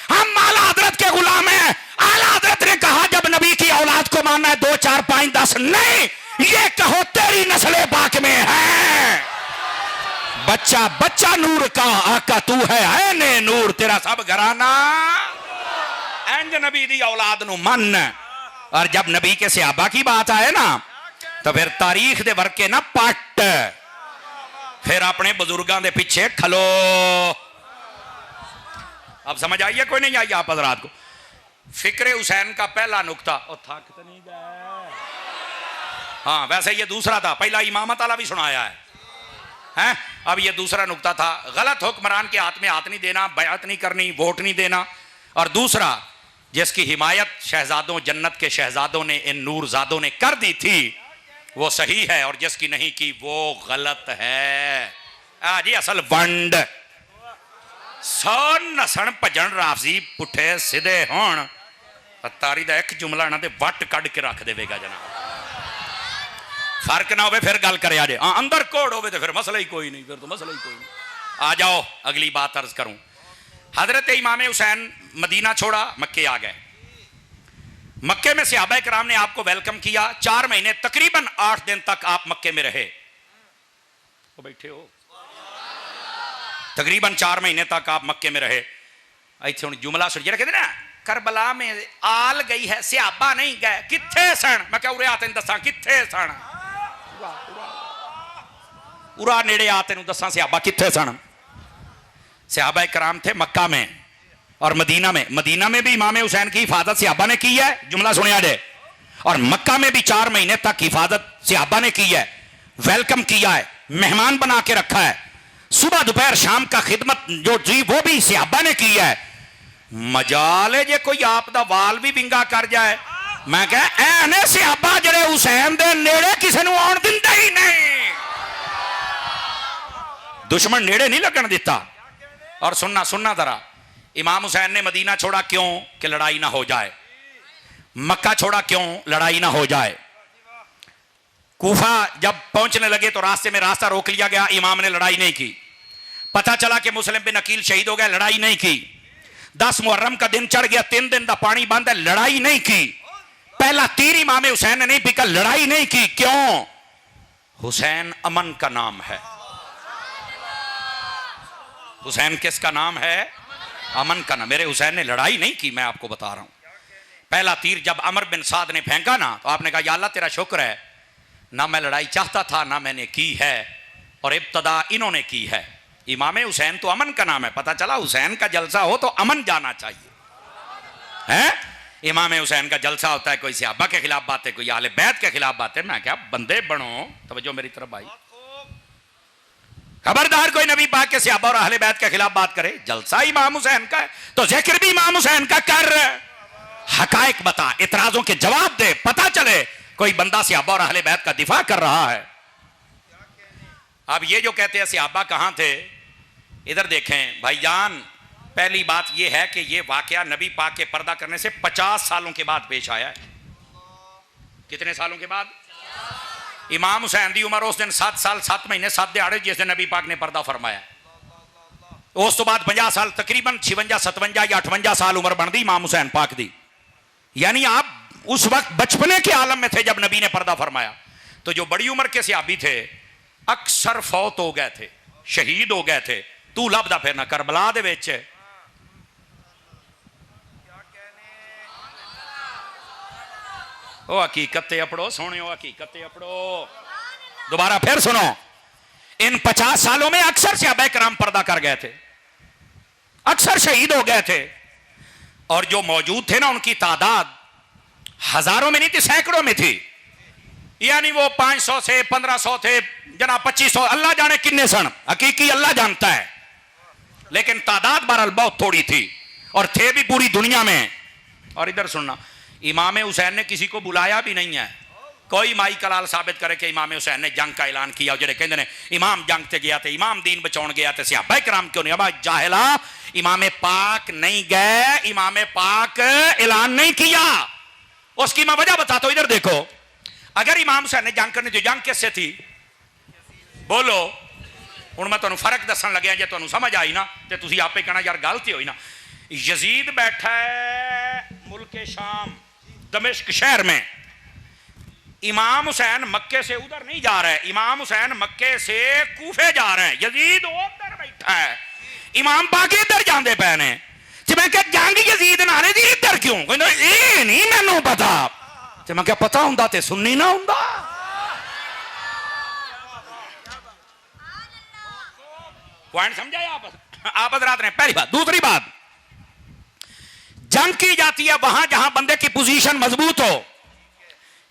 हम आला हजरत के गुलाम हैं। आला हजरत ने कहा जब नबी की औलाद को मानना है 2 4 5 10 नहीं, ये कहो तेरी नस्ल पाक में है। बच्चा बच्चा नूर का आका तू है ने नूर, तेरा सब घराना इंज नबी दी औलाद नु मन। और जब नबी के सहाबा की बात आए ना तो फिर तारीख दे वर्के ना पट, फिर अपने बुजुर्गों के पीछे खलो। अब समझ आई है कोई नहीं आई आप हजरात को? फिक्रे हुसैन का पहला नुक्ता, और थक तो नहीं गए? हाँ वैसे ये दूसरा था, पहला इमामत वाला भी सुनाया है। अब ये दूसरा नुक्ता था, गलत हुक्मरान के हाथ में हाथ नहीं देना, बयात नहीं करनी, वोट नहीं देना। और दूसरा, जिसकी हिमायत शहजादों जन्नत के शहजादों ने इन नूरजादों ने कर दी थी वो सही है, और जिसकी नहीं की वो गलत है। आज असल वंड सौ नसन भजन राफजी पुठे सीधे होन, तारी दा एक जुमला ना ते वट कड़ के रख देगा जनाब। फर्क ना हो फिर गल करे जे, अंदर कोड़ हो तो फिर मसला ही कोई नहीं, फिर तो मसला ही कोई नहीं। आ जाओ अगली बात अर्ज करूं। हजरत इमाम हुसैन मदीना छोड़ा, मक्के आ गए। मक्के में सहाबा कराम ने आपको वेलकम किया। 4 महीने तकरीबन 8 दिन तक आप मक्के में रहे। वो बैठे हो, तकरीबन 4 महीने तक आप मक्के में रहे। ऐसे हुण जुमला सुन जरा कहते ना करबला में आल गई है सहाबा नहीं गए, किथे सन? मैं क्या उरे आ तेन दसा किथे सन? उरा नेड़े आ तेन दसा सहाबा किथे सन? सहाबा कराम थे मक्का में और मदीना में। मदीना में भी इमाम हुसैन की हिफाजत सहाबा ने की है, जुमला सुनिया जाए। और मक्का में भी 4 महीने तक हिफाजत सहाबा ने की है, वेलकम किया है, मेहमान बना के रखा है। सुबह दोपहर शाम का खिदमत जो जी वो भी सहाबा ने की है। मजाल है जे कोई आप दा वाल भी विंगा कर जाए। मैं कह ऐने सहाबा जड़े हुसैन दे नेड़े किसी को आउण दिंदे ही नहीं, दुश्मन नेड़े नहीं लगन दिता। और सुनना सुनना जरा, इमाम हुसैन ने मदीना छोड़ा क्यों? कि लड़ाई ना हो जाए। मक्का छोड़ा क्यों? लड़ाई ना हो जाए। कूफा जब पहुंचने लगे तो रास्ते में रास्ता रोक लिया गया, इमाम ने लड़ाई नहीं की। पता चला कि मुस्लिम बिन अकील शहीद हो गए, लड़ाई नहीं की। 10 मुहर्रम का दिन चढ़ गया, 3 दिन का पानी बंद है, लड़ाई नहीं की। पहला तीर इमाम हुसैन ने नहीं पीका, लड़ाई नहीं की। क्यों? हुसैन अमन का नाम है। हुसैन किसका नाम है? अमन का नाम। मेरे हुसैन ने लड़ाई नहीं की, मैं आपको बता रहा हूं। पहला तीर जब अमर बिन साद ने फेंका ना तो आपने कहा या अल्लाह तेरा शुक्र है, ना मैं लड़ाई चाहता था ना मैंने की है, और इब्तदा इन्होंने की है। इमाम हुसैन तो अमन का नाम है। पता चला हुसैन का जलसा हो तो अमन जाना चाहिए है। इमाम हुसैन का जलसा होता है, कोई सहाबा के खिलाफ बातें, कोई अहले बैत के खिलाफ बातें। मैं क्या बंदे बनो, तवज्जो मेरी तरफ भाई, खबरदार कोई नबी पाक के सहाबा और अहले बैत के खिलाफ बात करे। जलसा इमाम हुसैन का है तो जिक्र भी इमाम हुसैन का कर, हकायक बता, इतराजों के जवाब दे, पता चले कोई बंदा सहाबा और अहले बैत का दिफा कर रहा है। अब ये जो कहते हैं सहाबा कहां थे, इधर देखें भाईजान। पहली बात यह है कि यह वाकया नबी पाक के पर्दा करने से 50 सालों के बाद पेश आया है। कितने सालों के बाद? इमाम हुसैन की उम्र उस दिन 7 साल 7 महीने 7 दिहाड़े जिस दिन नबी पाक ने पर्दा फरमाया। उस तो बाद 50 साल, तकरीबन 56 57 या 58 साल उम्र बनती इमाम हुसैन पाक दी। यानी आप उस वक्त बचपने के आलम में थे जब नबी ने पर्दा फरमाया। तो जो बड़ी उम्र के सहाबी थे अक्सर फौत हो गए थे, शहीद हो गए थे। तू लभदा फिरना करबला दे विच। ओ हकीकत अपड़ो सोनियो, हकीकत अपड़ो। दोबारा फिर सुनो, इन 50 सालों में अक्सर सहाबा कराम पर्दा कर गए थे, अक्सर शहीद हो गए थे। और जो मौजूद थे ना उनकी तादाद हजारों में नहीं थी, सैकड़ों में थी। यानी वो 500 से 1500 थे, जना 2500, अल्लाह जाने किन्ने सन, हकीकी अल्लाह जानता है। लेकिन तादाद बहरहाल बहुत थोड़ी थी और थे भी पूरी दुनिया में। और इधर सुनना, इमाम हुसैन ने किसी को बुलाया भी नहीं है। कोई माई कलाल साबित करे कि इमाम हुसैन ने जंग का ऐलान किया। जेडे कहते ने इमाम जंग ते गया थे, इमाम दीन बचाउण गया थे, सहाबा किराम क्यों नहीं? अब जाहिला, इमाम पाक नहीं गए, इमाम पाक ऐलान नहीं किया। उसकी मैं वजह बताता हूं, इधर देखो। अगर इमाम हुसैन ने जंग करनी थी, जंग किससे थी? बोलो। हुण मैं तुहानूं फर्क दसन लग्या, जे तुहानूं समझ आई ना तो तुसीं आपे कहना यार गलती हुई ना। यजीद बैठा है मुल्क शाम दमिश्क शहर में, इमाम हुसैन मक्के से उधर नहीं जा रहे, इमाम हुसैन मक्के से कूफे जा रहे हैं। यजीद उधर बैठा है, इमाम पाक इधर जाते पे ने। मैं क्या जंग यजीद नाले दी इधर क्यों? कहंदा ये नहीं मैनू पता। ते मैं क्या पता हुंदा ते सुन्नी ना हुंदा। पॉइंट समझा आप हज़रात ने? पहली बात। दूसरी बात, जंग की जाती है वहां जहां बंदे की पोजीशन मजबूत हो।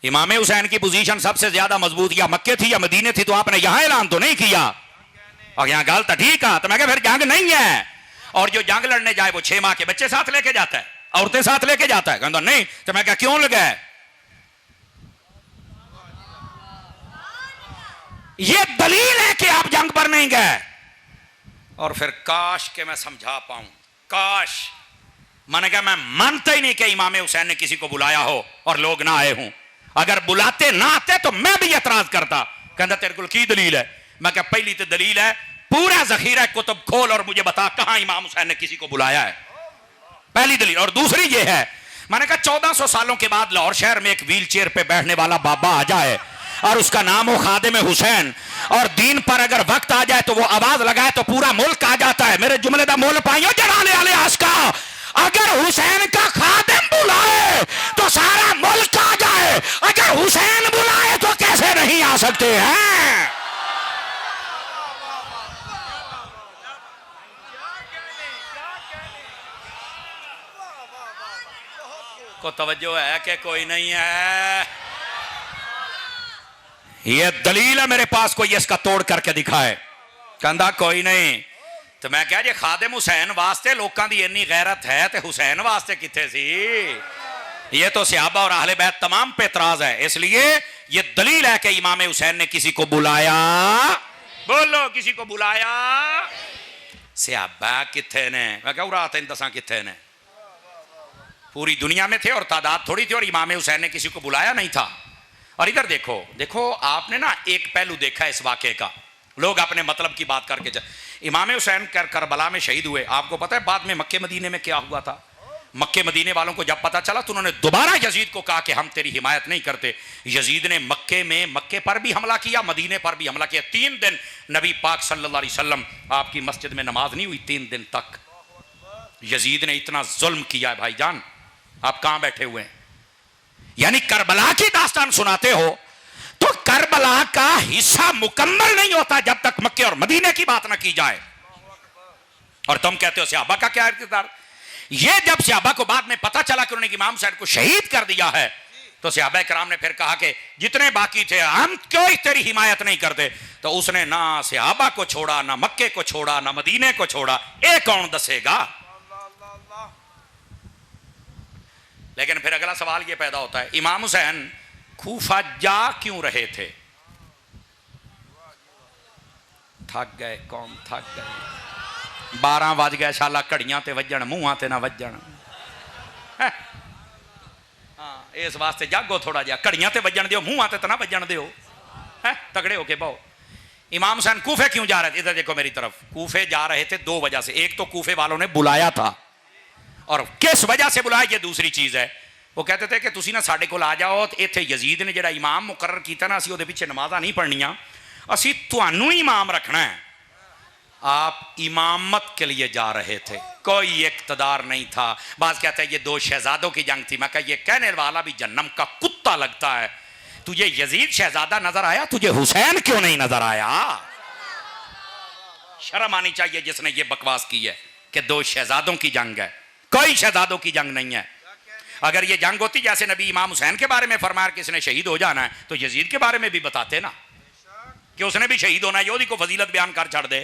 इमाम हुसैन की पोजीशन सबसे ज्यादा मजबूत या मक्के थी या मदीने थी, तो आपने यहां ऐलान तो नहीं किया। और यहां गलत ठीक है, तो मैं फिर जंग नहीं है। और जो जंग लड़ने जाए वो 6 माह के बच्चे साथ लेके जाता है, औरतें साथ लेके जाता है। कहता नहीं, तो मैं क्या क्यों लगा? ये दलील है कि आप जंग पर नहीं गए। और फिर काश के मैं समझा पाऊं, काश। मैंने कहा मैं मानता ही नहीं कि इमाम हुसैन ने किसी को बुलाया हो और लोग ना आए हों। अगर बुलाते ना आते तो मैं भी एतराज करता। कहता तेरे को की दलील है? मैं क्या पहली तो दलील है, पूरा जखीरा कुतुब खोल और मुझे बता कहां इमाम हुसैन ने किसी को बुलाया है। पहली दलील। और दूसरी ये है, मैंने कहा 1400 सालों के बाद लाहौर शहर में एक व्हील चेयर पे बैठने वाला बाबा आ जाए और उसका नाम हो खादिम हुसैन, और दीन पर अगर वक्त आ जाए तो वो आवाज लगाए तो पूरा मुल्क आ जाता है। मेरे जुमले दा मोल पाइयो जलाने वाले आशका, अगर हुसैन का खादिम बुलाए तो सारा मुल्क आ जाए, अगर हुसैन बुलाए तो कैसे नहीं आ सकते हैं? को तवज्जो है कि कोई नहीं है? ये दलील है मेरे पास, कोई इसका तोड़ करके दिखाए। कहता कोई नहीं। तो मैं क्या जे खादिम हुसैन वास्ते लोगों की इन्नी गैरत है तो हुसैन वास्ते किथे सी? ये तो सहाबा और अहले बैत तमाम पे एतराज है। इसलिए ये दलील है कि इमाम हुसैन ने किसी को बुलाया। बोलो, किसी को बुलाया? सहाबा किथे ने? मैं क्या रात इन दसा किथे ने? पूरी दुनिया में थे और तादाद थोड़ी थी, और इमाम हुसैन ने किसी को बुलाया नहीं था। और इधर देखो, देखो आपने ना एक पहलू देखा इस वाक़े का, लोग अपने मतलब की बात करके इमाम हुसैन करबला में शहीद हुए। आपको पता है बाद में मक्के मदीने में क्या हुआ था? मक्के मदीने वालों को जब पता चला तो उन्होंने दोबारा यजीद को कहा कि हम तेरी हिमायत नहीं करते। यजीद ने मक्के पर भी हमला किया, मदीने पर भी हमला किया। 3 दिन नबी पाक सल्लल्लाहु अलैहि वसल्लम आपकी मस्जिद में नमाज नहीं हुई 3 दिन तक। यजीद ने इतना जुल्म किया है भाईजान। आप कहां बैठे हुए हैं? यानी करबला की दास्तान सुनाते हो तो करबला का हिस्सा मुकम्मल नहीं होता जब तक मक्के और मदीने की बात ना की जाए। और तुम कहते हो सहाबा का क्या किरदार? ये जब सहाबा को बाद में पता चला कि उन्होंने इमाम हुसैन को शहीद कर दिया है, तो सहाबा कराम ने फिर कहा कि जितने बाकी थे हम क्यों तेरी हिमायत नहीं करते? तो उसने ना सहाबा को छोड़ा, ना मक्के को छोड़ा, ना मदीने को छोड़ा। ये कौन दसेगा? लेकिन फिर अगला सवाल यह पैदा होता है, इमाम हुसैन कूफा जा क्यों रहे थे? थक गए, कौन थक गए? 12 बज गए, शाला घड़ियां ते वजन, मुंहां ते ना वजन। हाँ, इस वास्ते जागो थोड़ा जिहा, घड़ियां ते वजन दियो, मुंहां ते ना वजन दियो। तगड़े होके बहु। इमाम हुसैन कूफे क्यों जा रहे थे? इधर देखो मेरी तरफ। कूफे जा रहे थे 2 वजह से। एक तो कूफे वालों ने बुलाया था, और किस वजह से बुलाया ये दूसरी चीज है। वो कहते थे कि तुसी ना साडे कोल आ जाओ, तो इत्थे यजीद ने जिहड़ा इमाम मुकर्रर कीता ना, असीं उहदे पिछे नमाज़ां नहीं पढ़नियां, असीं तुहानूं ही इमाम रखना है। आप इमामत के लिए जा रहे थे, कोई इक़्तिदार नहीं था। बाज़ कहते हैं ये 2 शहजादों की जंग थी। मैं कहा ये कहने वाला भी जन्नम का कुत्ता लगता है। तुझे यजीद शहजादा नजर आया, तुझे हुसैन क्यों नहीं नजर आया? शर्म आनी चाहिए जिसने ये बकवास की है कि 2 शहजादों की जंग है। कोई शहजादों की जंग नहीं है। अगर ये जंग होती जैसे नबी इमाम हुसैन के बारे में फरमाया कि इसने शहीद हो जाना है, तो यजीद के बारे में भी बताते ना कि उसने भी शहीद होना है, योदी को फजीलत बयान कर छड़ दे।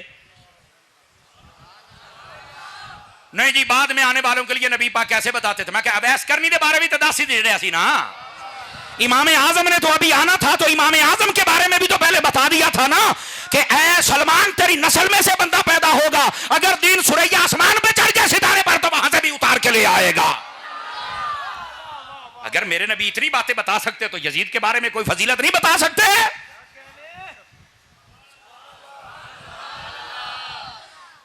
नहीं जी, बाद में आने वालों के लिए नबी पाक कैसे बताते थे? मैं क्या अवैस करनी दे बारे भी तो दस ही दे रहे सी ना। इमाम आजम ने तो अभी आना था, तो इमाम आजम के बारे में भी तो पहले बता दिया था ना कि ए सलमान, तेरी नस्ल में से बंदा पैदा होगा, अगर दीन सुरैया आसमान पे चढ़ जाए सितारे पर तो वहां से भी उतार के ले आएगा। अगर मेरे नबी इतनी बातें बता सकते तो यजीद के बारे में कोई फजीलत नहीं बता सकते?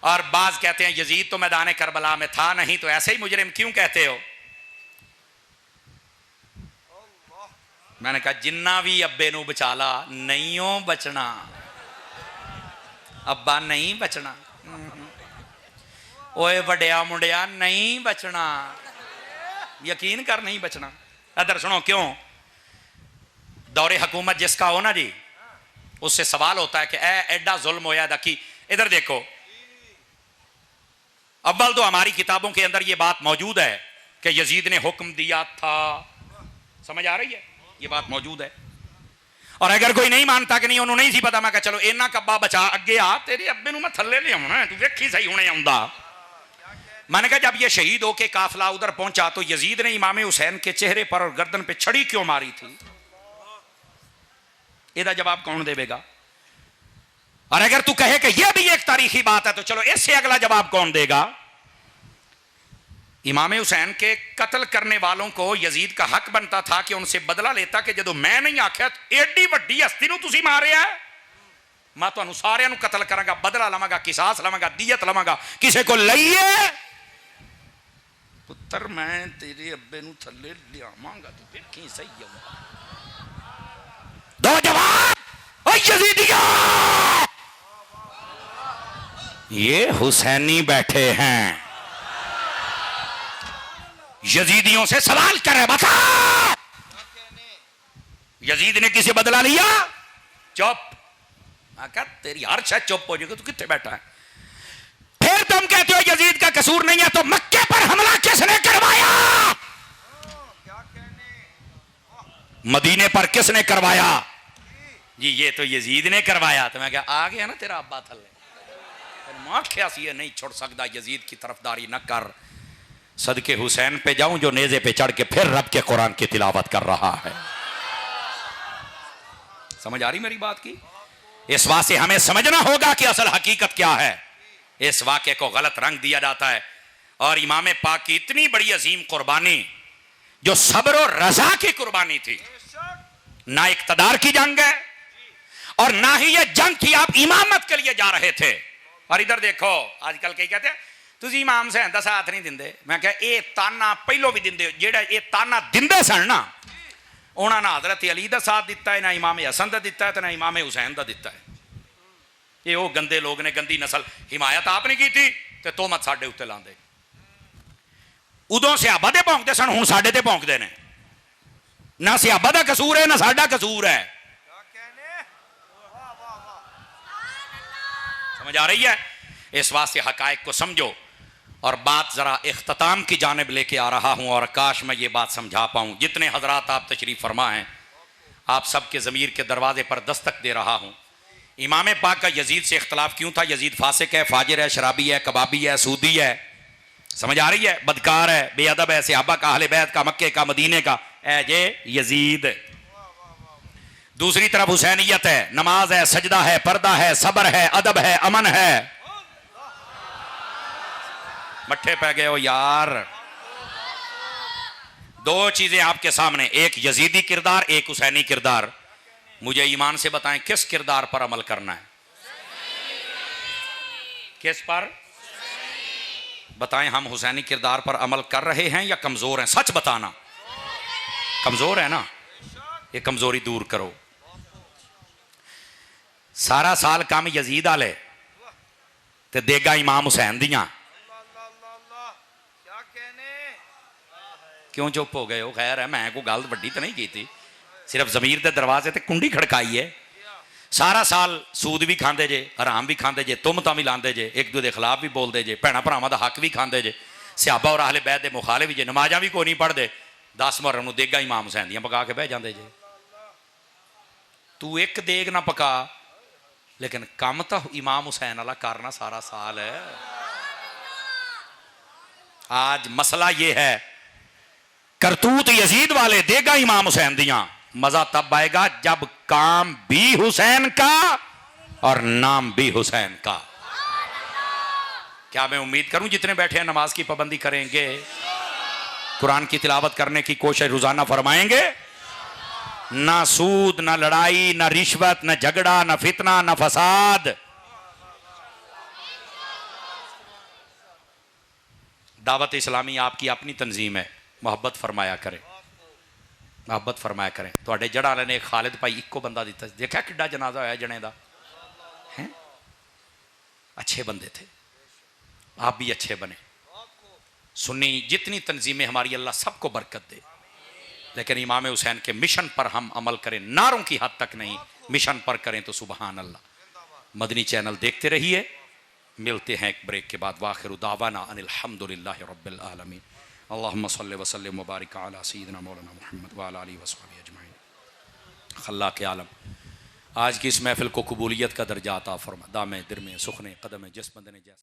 और बाज कहते हैं यजीद तो मैदान करबला में था नहीं, तो ऐसे ही मुजरिम क्यों कहते हो? मैंने कहा जिन्ना भी अब्बे नू बचाला नहीं हो बचना, अब्बा नहीं बचना, ओए वड्या मुंडिया नहीं बचना, यकीन कर नहीं बचना। इधर सुनो, क्यों? दौरे हुकूमत जिसका हो ना जी, उससे सवाल होता है कि एडा जुल्म होया दा की। इधर देखो, अव्वल तो हमारी किताबों के अंदर यह बात मौजूद है कि यजीद ने हुक्म दिया था। समझ आ रही है? ये बात मौजूद है। और अगर कोई नहीं मानता कि नहीं उन्होंने नहीं सी पता, मैं कहा चलो इन्ना कब्बा बचा, अगे आ, तेरे अब्बे नू मैं थल्ले ले आउणा है, तू वेखी सही होने आउंदा। मैंने कहा जब ये शहीद होके काफिला उधर पहुंचा तो यजीद ने इमाम हुसैन के चेहरे पर और गर्दन पे छड़ी क्यों मारी थी? इसका जवाब कौन देगा? और अगर तू कहे कि यह भी एक तारीखी बात है तो चलो इससे अगला जवाब कौन देगा? इमाम हुसैन के कत्ल करने वालों को यजीद का हक बनता था कि उनसे बदला लेता कि जो मैं नहीं आख्या एडी वड्डी हस्ती नूं तुसीं मारिया है, मैं तुहानूं सारियां नूं कत्ल करांगा, बदला लवांगा, किसास लवांगा, दीयत लवांगा, किसी को लईए पुत्र मैं तेरे अब्बे नूं थल्ले लियावांगा, तू देखी सही होगा। दो जवाब। ओ यजीदिया, ये हुसैनी बैठे हैं, यजीदियों से सवाल करे, बता यजीद ने किसी बदला लिया? चुप। मैं कहा तेरी हर शायद चुप हो जाएगी, तू कितने बैठा है? फिर तुम कहते हो यजीद का कसूर नहीं है, तो मक्के पर हमला किसने करवाया? मदीने पर किसने करवाया? जी ये तो यजीद ने करवाया। तो मैं क्या आ गया ना तेरा अब्बा थल्ले, माख्या सी नहीं छोड़ सकता, यजीद की तरफदारी न कर, सदके हुसैन पे जाऊं जो नेज़े पे चढ़ के फिर रब के कुरान की तिलावत कर रहा है। समझ आ रही मेरी बात की? इस वास्ते हमें समझना होगा कि असल हकीकत क्या है। इस वाक़े को गलत रंग दिया जाता है। और इमाम पाक की इतनी बड़ी अजीम कुर्बानी जो सब्र और रजा की कुर्बानी थी, ना इक्तदार की जंग है और ना ही ये जंग थी आप इमामत के लिए जा रहे थे। और इधर देखो आजकल कई कहते हैं तुझी इमाम हुसैन दा साथ नहीं दिंदे। मैं कहा ये ताना पहलों भी दिंदे, जेड़ा ये ताना दिंदे सन ना उन्होंने ना हजरत अली का साथ दिता है, ना इमाम हसन का दिता है, तो ना इमाम हुसैन का दिता है। ये वो गंदे लोग ने, गंदी नस्ल, हिमायत आपने की थी तो तोहमत साडे उत्ते लांदे। उदों सिहाबा दे भौंकदे सन, हुण साडे ते भौंकदे ने। ना सिहाबा दा कसूर है ना साडा कसूर है। समझ आ रही है? इस वास्ते हकायक को समझो। और बात जरा इख्तिताम की जानिब लेके आ रहा हूं और काश मैं ये बात समझा पाऊं। जितने हजरात आप तशरीफ फरमा हैं, आप सबके ज़मीर के दरवाजे पर दस्तक दे रहा हूं। इमाम पाक का यजीद से इख्तलाफ क्यों था? यजीद फासिक है, फाजिर है, शराबी है, कबाबी है, सूदी है। समझ आ रही है? बदकार है, बेअदब है, सहाबा का, अहले बैत का, मक्के का, मदीने का, ये यजीद। दूसरी तरफ हुसैनियत है, नमाज है, सजदा है, पर्दा है, सब्र है, अदब है, अमन है। मट्ठे पै गए हो यार। दो चीजें आपके सामने, एक यजीदी किरदार, एक हुसैनी किरदार। मुझे ईमान से बताएं किस किरदार पर अमल करना है? किस पर बताएं? हम हुसैनी किरदार पर अमल कर रहे हैं या कमजोर हैं? सच बताना। कमजोर है ना, ये कमजोरी दूर करो। सारा साल काम यजीद आले ते देगा इमाम हुसैन दियां। क्यों चुप हो गए हो? खैर है, मैं कोई गल वड्डी तो नहीं की थी, सिर्फ जमीर के दरवाजे ते कुंडी खड़काई है। सारा साल सूद भी खाते जे, हराम भी खाते जे, तुमता भी लाते जे, एक दूसरे के खिलाफ भी बोलते जे, भैन भरावां दा हक भी खाते जे, सहाबा और अहले बैत दे मुखालिफ भी जे, नमाजा भी कोई नहीं पढ़ते, 10 मुहर्रम नूं देगा इमाम हुसैन दियां पका के बह जाते जे। तू एक देग ना पका, लेकिन काम तो इमाम हुसैन वाला करना सारा साल है। आज मसला यह है, करतूत यजीद वाले देगा इमाम हुसैन दियां, मजा तब आएगा जब काम भी हुसैन का और नाम भी हुसैन का। क्या मैं उम्मीद करूं जितने बैठे हैं नमाज की पाबंदी करेंगे, कुरान की तिलावत करने की कोशिश रोजाना फरमाएंगे, ना सूद, ना लड़ाई, ना रिश्वत, ना झगड़ा, ना फितना, ना फसाद। दावत इस्लामी आपकी अपनी तंजीम है, मोहब्बत फरमाया करें, मोहब्बत फरमाया करें। तो जड़ा वाले ने खालिद भाई इको बंदा दिता, देखा किड्डा जनाजा होया जने दा है। अच्छे बंदे थे, आप भी अच्छे बने। सुन्नी जितनी तंजीमें हमारी, अल्लाह सबको बरकत दे, लेकिन इमाम हुसैन के मिशन पर हम अमल करें, नारों की हद तक नहीं, मिशन पर करें तो सुबहान अल्लाह। मदनी चैनल देखते रहिए, मिलते हैं एक ब्रेक के बाद। वाखिरु दावाना अनिल हम्दुलिल्लाहि रब्बिल आलमीन। अल्लाहुम्मा सल्लि व सल्लिम व बारिक अला सय्यिदिना मौलाना मुहम्मद व अला आलिहि व अस्हाबिहि अजमईन। खल्लाक़ आलम आज की इस महफिल को कबूलियत का दर्जा अता फरमा। दामे दिरमे सुखने कदम जिस बंदे ने जैसा